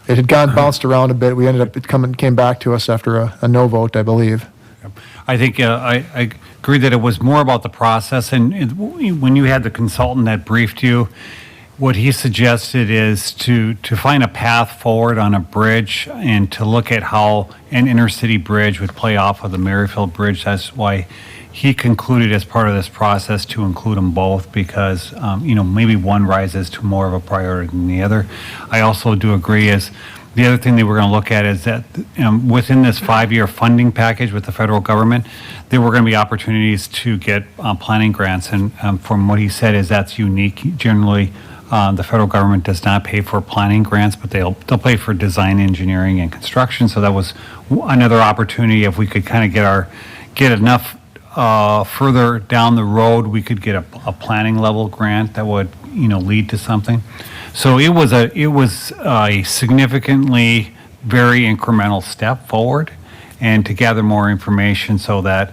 Speaker 9: It had bounced around a bit. We ended up, it came back to us after a no vote, I believe.
Speaker 14: I think I agree that it was more about the process. And when you had the consultant that briefed you, what he suggested is to find a path forward on a bridge and to look at how an intercity bridge would play off of the Merrifield Bridge. That's why he concluded as part of this process to include them both because, maybe one rises to more of a priority than the other. I also do agree is the other thing that we're going to look at is that within this 5-year funding package with the federal government, there were going to be opportunities to get planning grants. And from what he said is that's unique. Generally, the federal government does not pay for planning grants, but they'll pay for design, engineering, and construction. So that was another opportunity if we could kind of get enough further down the road, we could get a planning level grant that would, lead to something. So it was a significantly very incremental step forward and to gather more information so that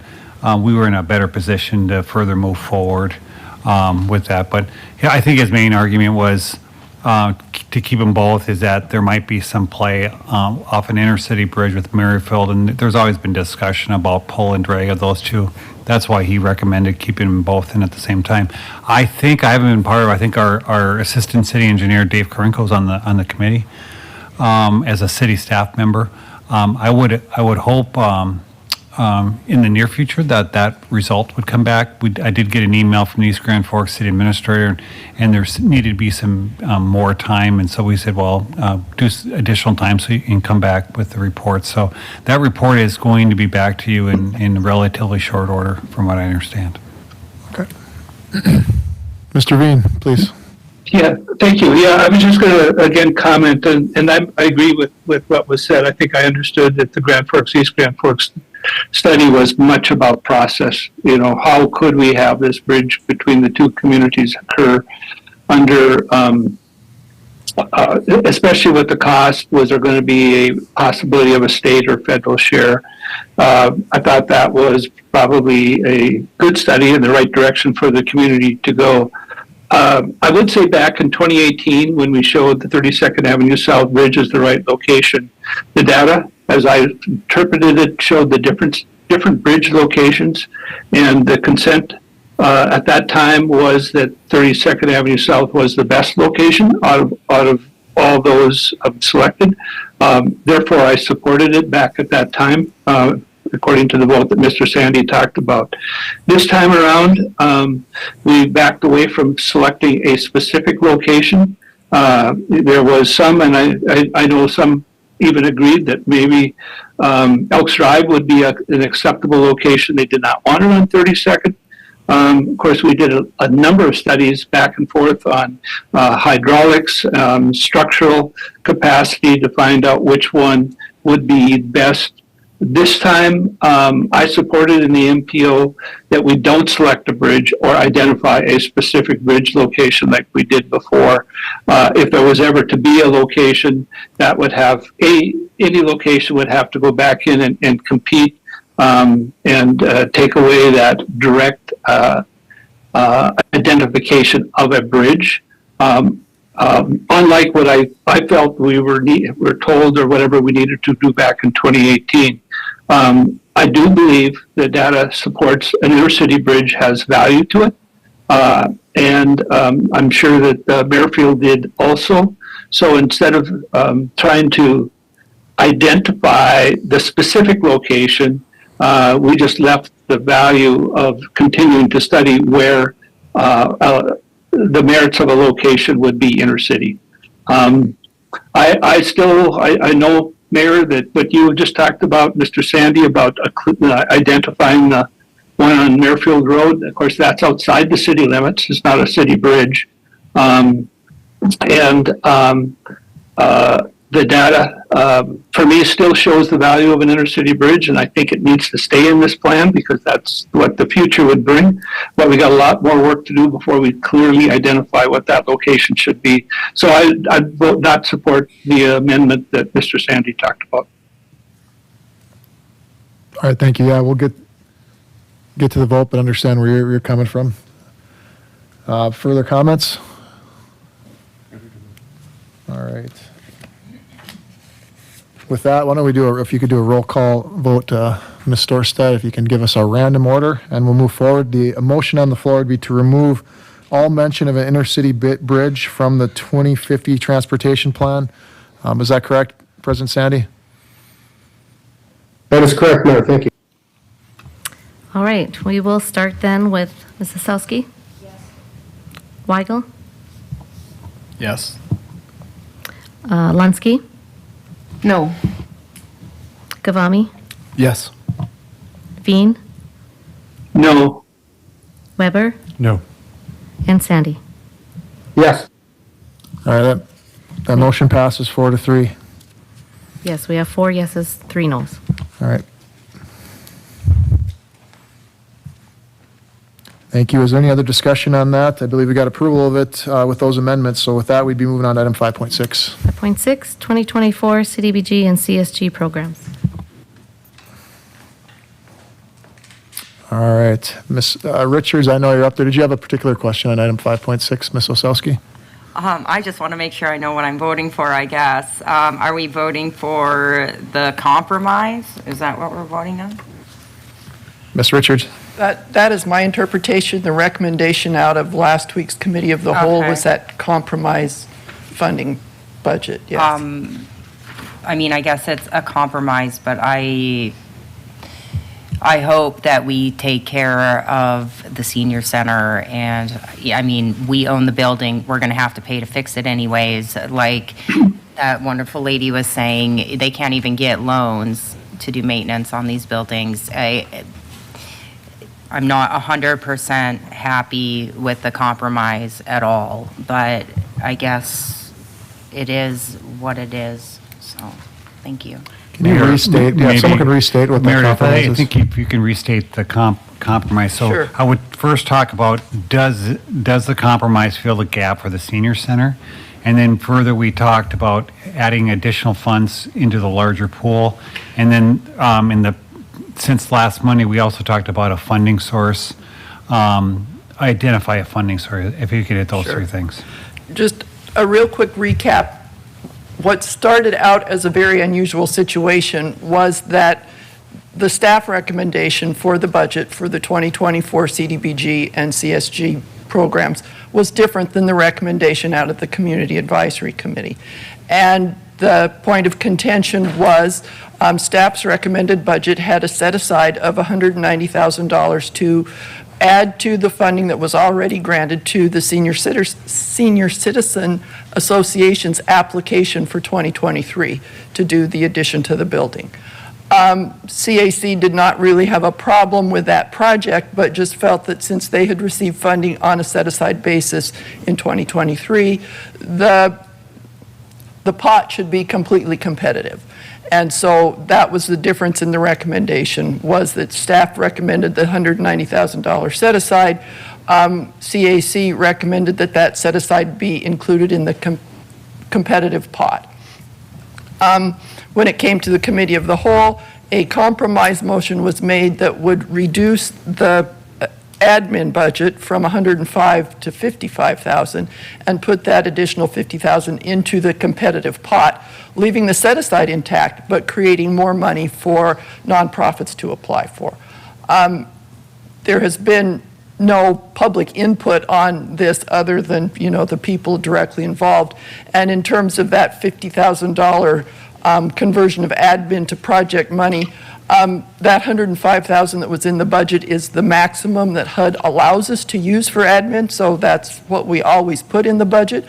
Speaker 14: we were in a better position to further move forward with that. But yeah, I think his main argument was to keep them both is that there might be some play off an intercity bridge with Merrifield, and there's always been discussion about pull and drag of those two. That's why he recommended keeping them both in at the same time. I think I haven't been part of. I think our assistant city engineer Dave Karinko's on the committee as a city staff member. I would hope in the near future that result would come back. I did get an email from the East Grand Forks city administrator, and there needed to be some more time, and so we said, well, do additional time so you can come back with the report. So that report is going to be back to you in relatively short order, from what I understand.
Speaker 9: Okay. Mr. Veen, please.
Speaker 13: Yeah, thank you. Yeah, I was just going to again comment, and I agree with what was said. I think I understood that the Grand Forks, East Grand Forks study was much about process. How could we have this bridge between the two communities occur under, especially with the cost, was there going to be a possibility of a state or federal share? I thought that was probably a good study in the right direction for the community to go. I would say back in 2018, when we showed the 32nd Avenue South Bridge as the right location, the data, as I interpreted it, showed the different bridge locations, and the consent at that time was that 32nd Avenue South was the best location out of all those selected. Therefore, I supported it back at that time, according to the vote that Mr. Sandy talked about. This time around, we backed away from selecting a specific location. There was some, and I know some even agreed that maybe Elks Drive would be an acceptable location. They did not want it on 32nd. Of course, we did a number of studies back and forth on hydraulics, structural capacity to find out which one would be best. This time, I supported in the MPO that we don't select a bridge or identify a specific bridge location like we did before. If there was ever to be a location, that would have any location would have to go back in and compete and take away that direct identification of a bridge. Unlike what I felt we were told or whatever we needed to do back in 2018. I do believe the data supports an intercity bridge has value to it. And I'm sure that Merrifield did also. So instead of trying to identify the specific location, we just left the value of continuing to study where the merits of a location would be intercity. I know, Mayor, that what you just talked about, Mr. Sandy, about identifying the one on Merrifield Road. Of course, that's outside the city limits. It's not a city bridge. The data, for me, still shows the value of an intercity bridge, and I think it needs to stay in this plan because that's what the future would bring. But we got a lot more work to do before we clearly identify what that location should be. So I will not support the amendment that Mr. Sandy talked about.
Speaker 9: All right, thank you. Yeah, we'll get to the vote, but understand where you're coming from. Further comments? All right. With that, why don't we if you could do a roll call vote, Ms. Storstad, if you can give us a random order, and we'll move forward. The motion on the floor would be to remove all mention of an intercity bridge from the 2050 transportation plan. Is that correct, President Sandy?
Speaker 4: That is correct, Mayor. Thank you.
Speaker 2: All right, we will start then with Mrs. Selsky. Yes. Weigel.
Speaker 8: Yes.
Speaker 2: Lunsky.
Speaker 6: No.
Speaker 2: Gavami.
Speaker 7: Yes.
Speaker 2: Veen.
Speaker 13: No.
Speaker 2: Weber.
Speaker 1: No.
Speaker 2: And Sandy.
Speaker 4: Yes.
Speaker 9: All right, that motion passes 4-3.
Speaker 2: Yes, we have 4 yeses, 3 nos.
Speaker 9: All right. Thank you. Is there any other discussion on that? I believe we got approval of it with those amendments. So with that, we'd be moving on to item 5.6.
Speaker 2: 5.6, 2024 CDBG and CSG programs.
Speaker 9: All right. Ms. Richards, I know you're up there. Did you have a particular question on item 5.6, Ms. Osowski?
Speaker 3: I just want to make sure I know what I'm voting for, I guess. Are we voting for the compromise? Is that what we're voting on?
Speaker 9: Ms. Richards?
Speaker 5: That is my interpretation. The recommendation out of last week's committee of the whole was that compromise funding budget, yes.
Speaker 3: I mean, I guess it's a compromise, but I hope that we take care of the senior center. And I mean, we own the building. We're going to have to pay to fix it anyways. Like that wonderful lady was saying, they can't even get loans to do maintenance on these buildings. I'm not 100% happy with the compromise at all, but I guess it is what it is. So, thank you.
Speaker 9: Can you restate? Yeah, someone could restate what the
Speaker 14: Meredith,
Speaker 9: compromise
Speaker 14: I
Speaker 9: is.
Speaker 14: think if you can restate the compromise. So
Speaker 5: Sure.
Speaker 14: I would first talk about, does the compromise fill the gap for the senior center? And then further, we talked about adding additional funds into the larger pool. And then since last Monday, we also talked about a funding source, identify a funding source, if you could hit those 3 things.
Speaker 5: Just a real quick recap. What started out as a very unusual situation was that the staff recommendation for the budget for the 2024 CDBG and CSG programs was different than the recommendation out of the Community Advisory Committee. And the point of contention was staff's recommended budget had a set aside of $190,000 to add to the funding that was already granted to the Senior Citizen Association's application for 2023 to do the addition to the building. CAC did not really have a problem with that project, but just felt that since they had received funding on a set-aside basis in 2023, the pot should be completely competitive. And so that was the difference in the recommendation, was that staff recommended the $190,000 set-aside. CAC recommended that that set-aside be included in the competitive pot. When it came to the committee of the whole, a compromise motion was made that would reduce the admin budget from 105 to 55,000 and put that additional 50,000 into the competitive pot, leaving the set-aside intact, but creating more money for nonprofits to apply for. There has been no public input on this other than, the people directly involved. And in terms of that $50,000 conversion of admin to project money, that $105,000 that was in the budget is the maximum that HUD allows us to use for admin, so that's what we always put in the budget.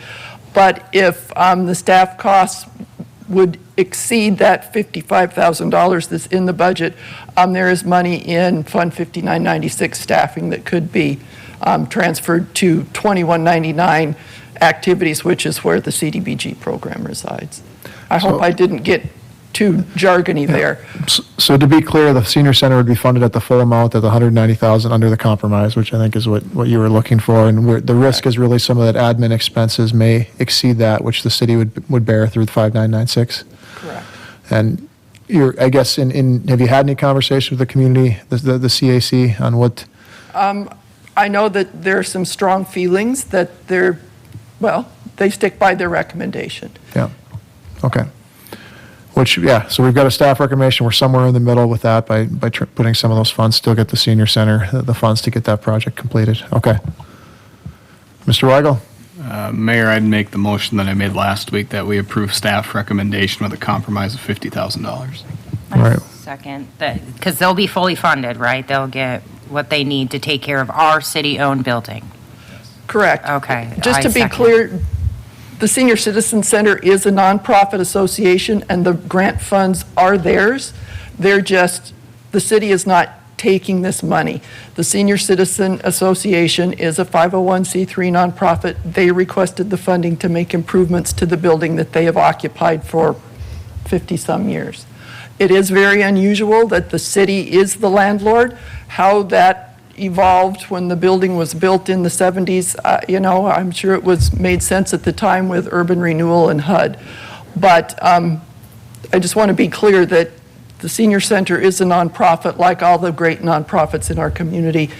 Speaker 5: But if the staff costs would exceed that $55,000 that's in the budget, there is money in Fund 5996 staffing that could be transferred to 2199 activities, which is where the CDBG program resides. I hope I didn't get too jargony there.
Speaker 9: So to be clear, the senior center would be funded at the full amount at the $190,000 under the compromise, which I think is what you were looking for. And the risk is really some of that admin expenses may exceed that, which the city would bear through the 5996.
Speaker 5: Correct.
Speaker 9: And I guess, have you had any conversation with the community, the CAC, on what?
Speaker 5: I know that there are some strong feelings that they stick by their recommendation.
Speaker 9: Yeah. Okay. So we've got a staff recommendation. We're somewhere in the middle with that by putting some of those funds, still get the senior center, the funds to get that project completed. Okay. Mr. Weigel?
Speaker 15: Mayor, I'd make the motion that I made last week that we approve staff recommendation with a compromise of $50,000.
Speaker 9: All right.
Speaker 3: Second, because they'll be fully funded, right? They'll get what they need to take care of our city-owned building.
Speaker 5: Correct.
Speaker 3: Okay.
Speaker 5: Just to be
Speaker 3: second.
Speaker 5: clear, the Senior Citizen Center is a nonprofit association, and the grant funds are theirs. The city is not taking this money. The Senior Citizen Association is a 501c3 nonprofit. They requested the funding to make improvements to the building that they have occupied for 50-some years. It is very unusual that the city is the landlord. How that evolved when the building was built in the 70s, I'm sure it made sense at the time with urban renewal and HUD. But I just want to be clear that the Senior Center is a nonprofit, like all the great nonprofits in our community.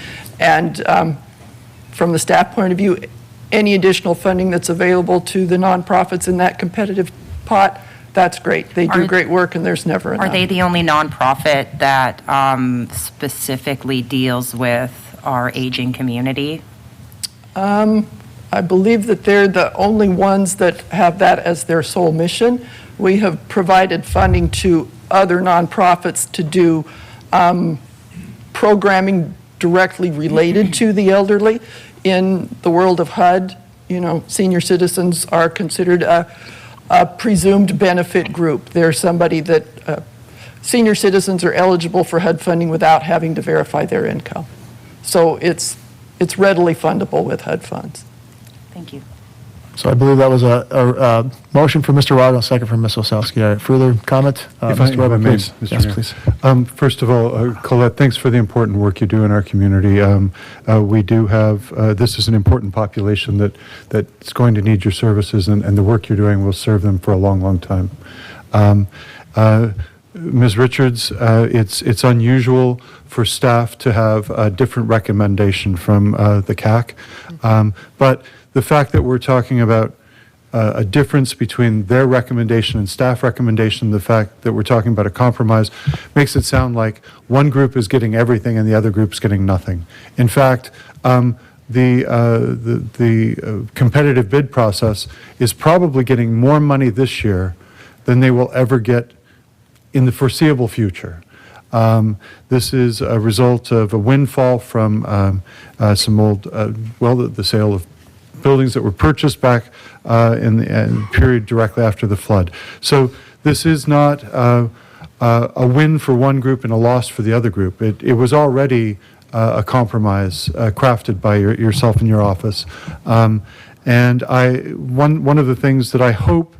Speaker 5: And from the staff point of view, any additional funding that's available to the nonprofits in that competitive pot, that's great. They do great work, and there's never enough.
Speaker 3: Are they the only nonprofit that specifically deals with our aging community?
Speaker 5: I believe that they're the only ones that have that as their sole mission. We have provided funding to other nonprofits to do programming directly related to the elderly. In the world of HUD, senior citizens are considered a presumed benefit group. They're somebody that senior citizens are eligible for HUD funding without having to verify their income. So it's readily fundable with HUD funds.
Speaker 3: Thank you.
Speaker 9: So I believe that was a motion from Mr. Weigel, a second from Ms. Osowski. All right, further comment?
Speaker 1: If I
Speaker 9: Mr. Weber,
Speaker 1: may,
Speaker 9: please.
Speaker 1: Mr.
Speaker 9: Yes,
Speaker 1: Mayor.
Speaker 9: please.
Speaker 1: First of all, Colette, thanks for the important work you do in our community. We do have, this is an important population that's going to need your services, and the work you're doing will serve them for a long, long time. Ms. Richards, it's unusual for staff to have a different recommendation from the CAC, but the fact that we're talking about a difference between their recommendation and staff recommendation, the fact that we're talking about a compromise, makes it sound like one group is getting everything and the other group's getting nothing. In fact, the competitive bid process is probably getting more money this year than they will ever get in the foreseeable future. This is a result of a windfall from some old, the sale of buildings that were purchased back in the period directly after the flood. So this is not a win for one group and a loss for the other group. It was already a compromise crafted by yourself and your office. And one of the things that I hope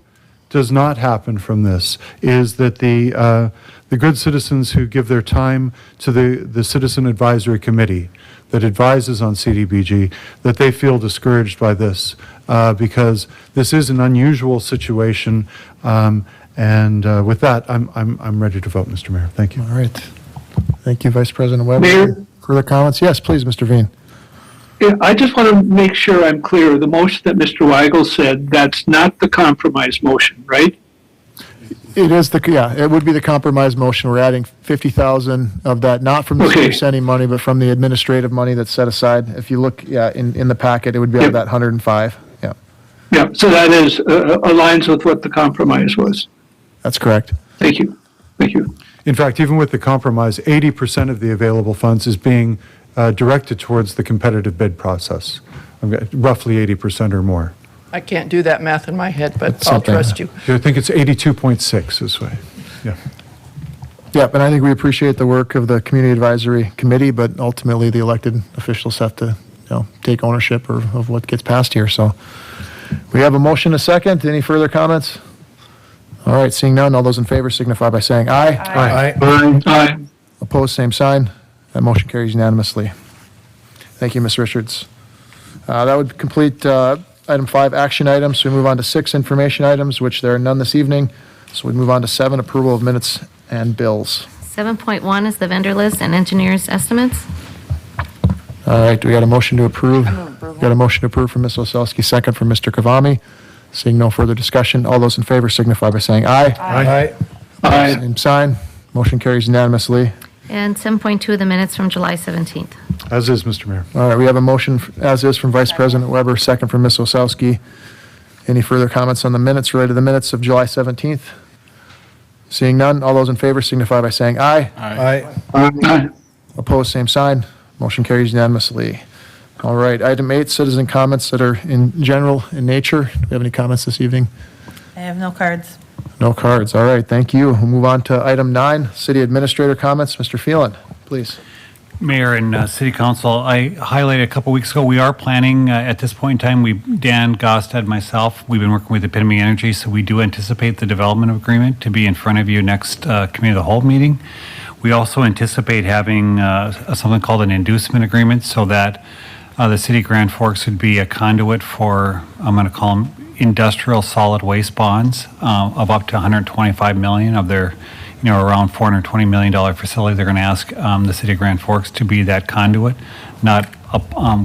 Speaker 1: does not happen from this is that the good citizens who give their time to the Citizen Advisory Committee that advises on CDBG, that they feel discouraged by this because this is an unusual situation. And with that, I'm ready to vote, Mr. Mayor. Thank you.
Speaker 9: All right. Thank you, Vice President Weber.
Speaker 13: Mayor?
Speaker 9: Further comments? Yes, please, Mr. Veen.
Speaker 13: Yeah, I just want to make sure I'm clear. The motion that Mr. Weigel said, that's not the compromise motion, right?
Speaker 9: It is it would be the compromise motion. We're adding 50,000 of that, not from the
Speaker 13: Okay.
Speaker 9: senior center money, but from the administrative money that's set aside. If you look, in the packet, it would be out of that 105. Yeah,
Speaker 13: Yeah, so that is, aligns with what the compromise was.
Speaker 9: that's correct.
Speaker 13: Thank you. Thank you.
Speaker 1: In fact, even with the compromise, 80% of the available funds is being directed towards the competitive bid process, roughly 80% or more.
Speaker 5: I can't do that math in my head, but
Speaker 9: It's
Speaker 5: I'll
Speaker 9: something.
Speaker 5: trust you.
Speaker 1: I think it's 82.6 this way. Yeah.
Speaker 9: Yeah, and I think we appreciate the work of the Community Advisory Committee, but ultimately the elected officials have to, take ownership of what gets passed here. So we have a motion, a second. Any further comments? All right, seeing none, all those in favor signify by saying aye.
Speaker 1: Aye.
Speaker 13: Aye.
Speaker 9: Opposed, same sign. That motion carries unanimously. Thank you, Ms. Richards. That would complete item 5, action items. So we move on to 6, information items, which there are none this evening. So we move on to 7, approval of minutes and bills.
Speaker 2: 7.1 is the vendor list and engineers' estimates.
Speaker 9: All right, do we got a motion to approve? Got a motion to approve from Ms. Osowski, second from Mr. Kavami. Seeing no further discussion, all those in favor signify by saying aye.
Speaker 1: Aye.
Speaker 13: Aye.
Speaker 9: Same sign. Motion carries unanimously.
Speaker 2: And 7.2, the minutes from July 17th.
Speaker 1: As is, Mr. Mayor.
Speaker 9: All right, we have a motion, as is, from Vice President Weber, second from Ms. Osowski. Any further comments on the minutes related to the minutes of July 17th? Seeing none, all those in favor signify by saying aye.
Speaker 13: Aye.
Speaker 9: Opposed, same sign. Motion carries unanimously. All right, item 8, citizen comments that are in general in nature. Do we have any comments this evening?
Speaker 10: I have no cards.
Speaker 9: No cards. All right, thank you. We'll move on to item 9, city administrator comments. Mr. Phelan, please.
Speaker 14: Mayor and City Council, I highlighted a couple weeks ago, we are planning at this point in time, Dan Gostad, myself, we've been working with Epitome Energy, so we do anticipate the development agreement to be in front of you next Committee of the Whole meeting. We also anticipate having something called an inducement agreement so that the city of Grand Forks would be a conduit for, I'm going to call them industrial solid waste bonds of up to $125 million of their, around $420 million facility. They're going to ask the city of Grand Forks to be that conduit. Not,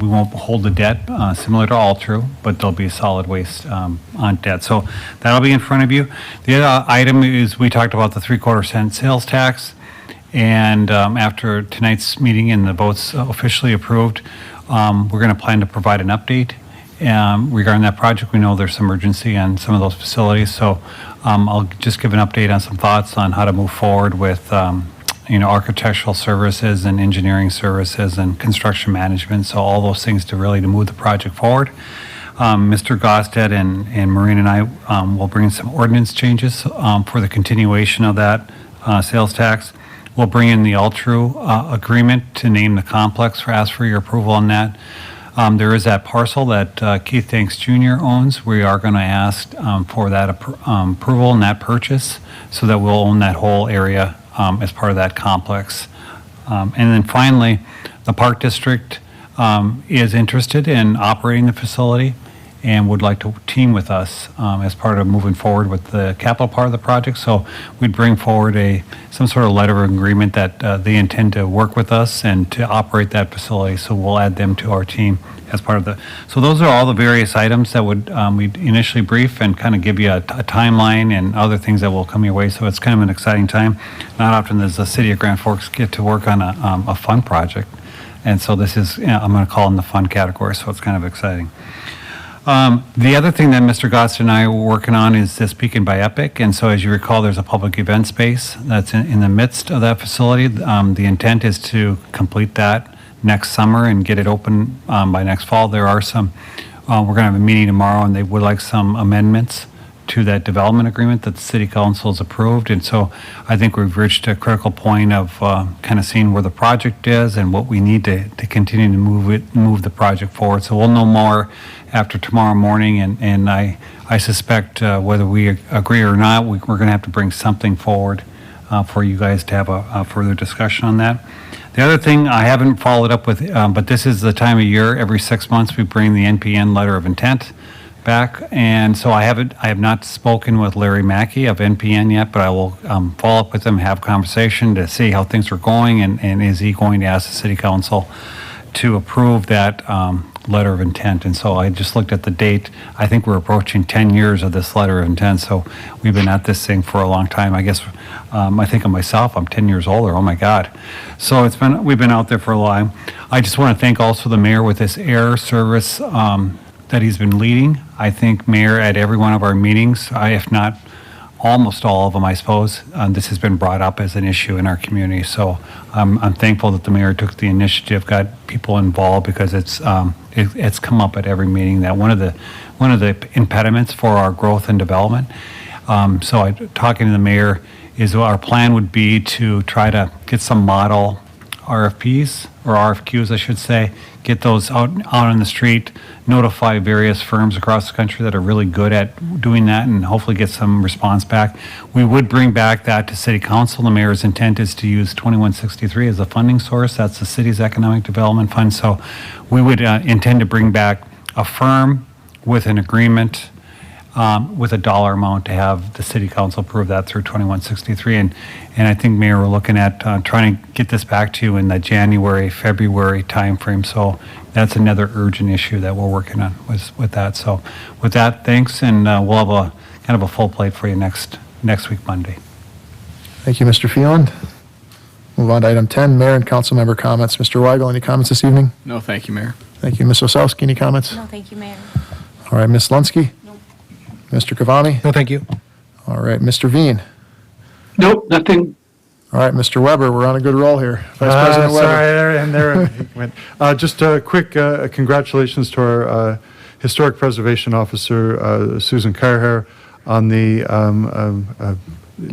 Speaker 14: we won't hold the debt similar to Altru, but there'll be solid waste on debt. So that'll be in front of you. The other item is we talked about the 3/4 cent sales tax. And after tonight's meeting and the votes officially approved, we're going to plan to provide an update regarding that project. We know there's some urgency on some of those facilities, so I'll just give an update on some thoughts on how to move forward with architectural services and engineering services and construction management. So all those things to move the project forward. Mr. Gostad and Maureen and I will bring some ordinance changes for the continuation of that sales tax. We'll bring in the Altru agreement to name the complex ask for your approval on that. There is that parcel that Keith Thanks Jr. owns. We are going to ask for that approval and that purchase so that we'll own that whole area as part of that complex. And then finally, the Park District is interested in operating the facility and would like to team with us as part of moving forward with the capital part of the project. So we'd bring forward some sort of letter of agreement that they intend to work with us and to operate that facility. So we'll add them to our team as part of the. So those are all the various items that would we'd initially brief and kind of give you a timeline and other things that will come your way. So it's kind of an exciting time. Not often does the city of Grand Forks get to work on a fun project. And so this is, I'm going to call in the fun category. So it's kind of exciting. The other thing that Mr. Gotts and I were working on is this Beacon by Epic. And so as you recall, there's a public event space that's in the midst of that facility. The intent is to complete that next summer and get it open by next fall. There are some, we're going to have a meeting tomorrow and they would like some amendments to that development agreement that the city council has approved. And so I think we've reached a critical point of kind of seeing where the project is and what we need to continue to move the project forward. So we'll know more after tomorrow morning, and I suspect whether we agree or not, we're going to have to bring something forward for you guys to have a further discussion on that. The other thing I haven't followed up with, but this is the time of year, every 6 months we bring the NPN letter of intent back. And so I have not spoken with Larry Mackey of NPN yet, but I will follow up with him, have conversation to see how things are going, and is he going to ask the city council to approve that letter of intent. And so I just looked at the date. I think we're approaching 10 years of this letter of intent. So we've been at this thing for a long time. I guess I think of myself, I'm 10 years older. Oh my God. So we've been out there for a while. I just want to thank also the mayor with this air service that he's been leading. I think mayor at every one of our meetings, if not almost all of them, I suppose, this has been brought up as an issue in our community. So I'm thankful that the mayor took the initiative, got people involved, because it's come up at every meeting that one of the impediments for our growth and development. So talking to the mayor, is our plan would be to try to get some model RFPs, or RFQs, I should say, get those out on the street, notify various firms across the country that are really good at doing that, and hopefully get some response back. We would bring back that to city council. The mayor's intent is to use 2163 as a funding source. That's the city's economic development fund. So we would intend to bring back a firm with an agreement with a dollar amount to have the city council approve that through 2163. And I think, Mayor, we're looking at trying to get this back to you in the January, February timeframe. So that's another urgent issue that we're working on with that. So with that, thanks, and we'll have a kind of a full plate for you next week, Monday.
Speaker 9: Thank you, Mr. Phelan. Move on to item 10, mayor and council member comments. Mr. Weigel, any comments this evening?
Speaker 15: No, thank you, Mayor.
Speaker 9: Thank you. Ms. Osowski, any comments?
Speaker 3: No, thank you, Mayor.
Speaker 9: All right, Ms. Lunsky? Mr. Cavani?
Speaker 7: No, thank you.
Speaker 9: All right, Mr. Veen?
Speaker 13: Nope, nothing.
Speaker 9: All right, Mr. Weber, we're on a good roll here. Vice President Weber.
Speaker 1: Sorry, there it went. Just a quick congratulations to our Historic Preservation Officer, Susan Carhair, on the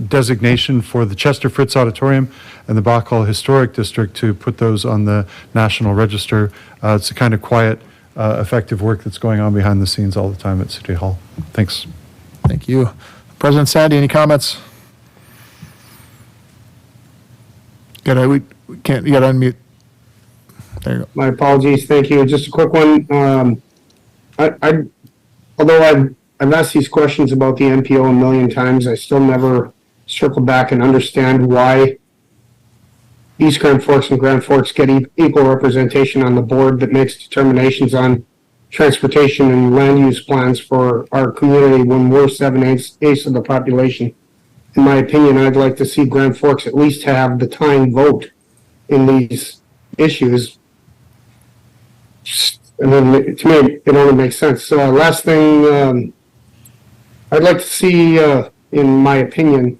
Speaker 1: designation for the Chester Fritz Auditorium and the Bachhall Historic District to put those on the National Register. It's the kind of quiet, effective work that's going on behind the scenes all the time at City Hall. Thanks.
Speaker 9: Thank you. President Sandy, any comments? We can't, you gotta unmute. There you go.
Speaker 4: My apologies. Thank you. Just a quick one. Although I've asked these questions about the NPO a million times, I still never circle back and understand why East Grand Forks and Grand Forks get equal representation on the board that makes determinations on transportation and land use plans for our community when we're 7/8 of the population. In my opinion, I'd like to see Grand Forks at least have the tying vote in these issues. And then, to me, it only makes sense. Last thing, I'd like to see, in my opinion,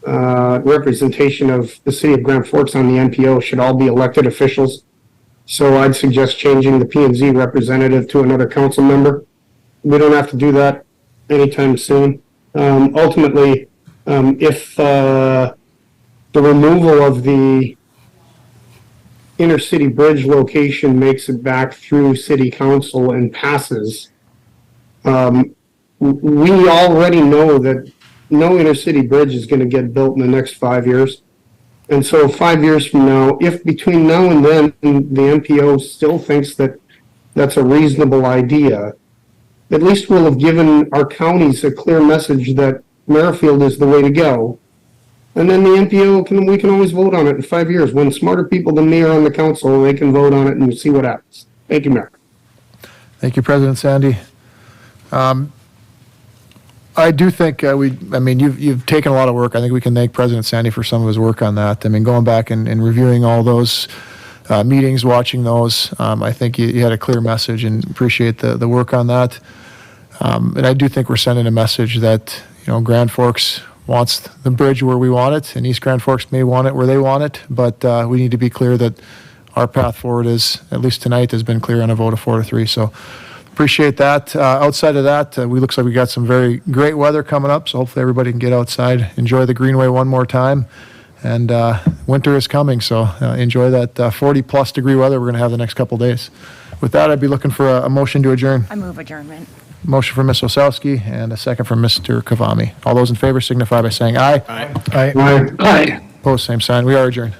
Speaker 4: representation of the city of Grand Forks on the NPO should all be elected officials. So I'd suggest changing the P&Z representative to another council member. We don't have to do that anytime soon. Ultimately, if the removal of the intercity bridge location makes it back through city council and passes, we already know that no intercity bridge is going to get built in the next 5 years. And so 5 years from now, if between now and then the NPO still thinks that that's a reasonable idea, at least we'll have given our counties a clear message that Merrifield is the way to go. And then the NPO, we can always vote on it in 5 years. When smarter people than me are on the council, they can vote on it and see what happens. Thank you, Mayor.
Speaker 9: Thank you, President Sandy. I do think you've taken a lot of work. I think we can thank President Sandy for some of his work on that. I mean, going back and reviewing all those meetings, watching those, I think you had a clear message, and appreciate the work on that. And I do think we're sending a message that, Grand Forks wants the bridge where we want it, and East Grand Forks may want it where they want it, but we need to be clear that our path forward is, at least tonight, has been clear on a vote of 4-3. So Appreciate that. Outside of that, we looks like we got some very great weather coming up, so hopefully everybody can get outside, enjoy the Greenway one more time. And winter is coming, so enjoy that 40-plus degree weather we're going to have the next couple days. With that, I'd be looking for a motion to adjourn.
Speaker 3: I move adjournment.
Speaker 9: Motion from Ms. Osowski and a second from Mr. Kavami. All those in favor signify by saying aye.
Speaker 13: Aye.
Speaker 9: Opposed, same sign. We are adjourned.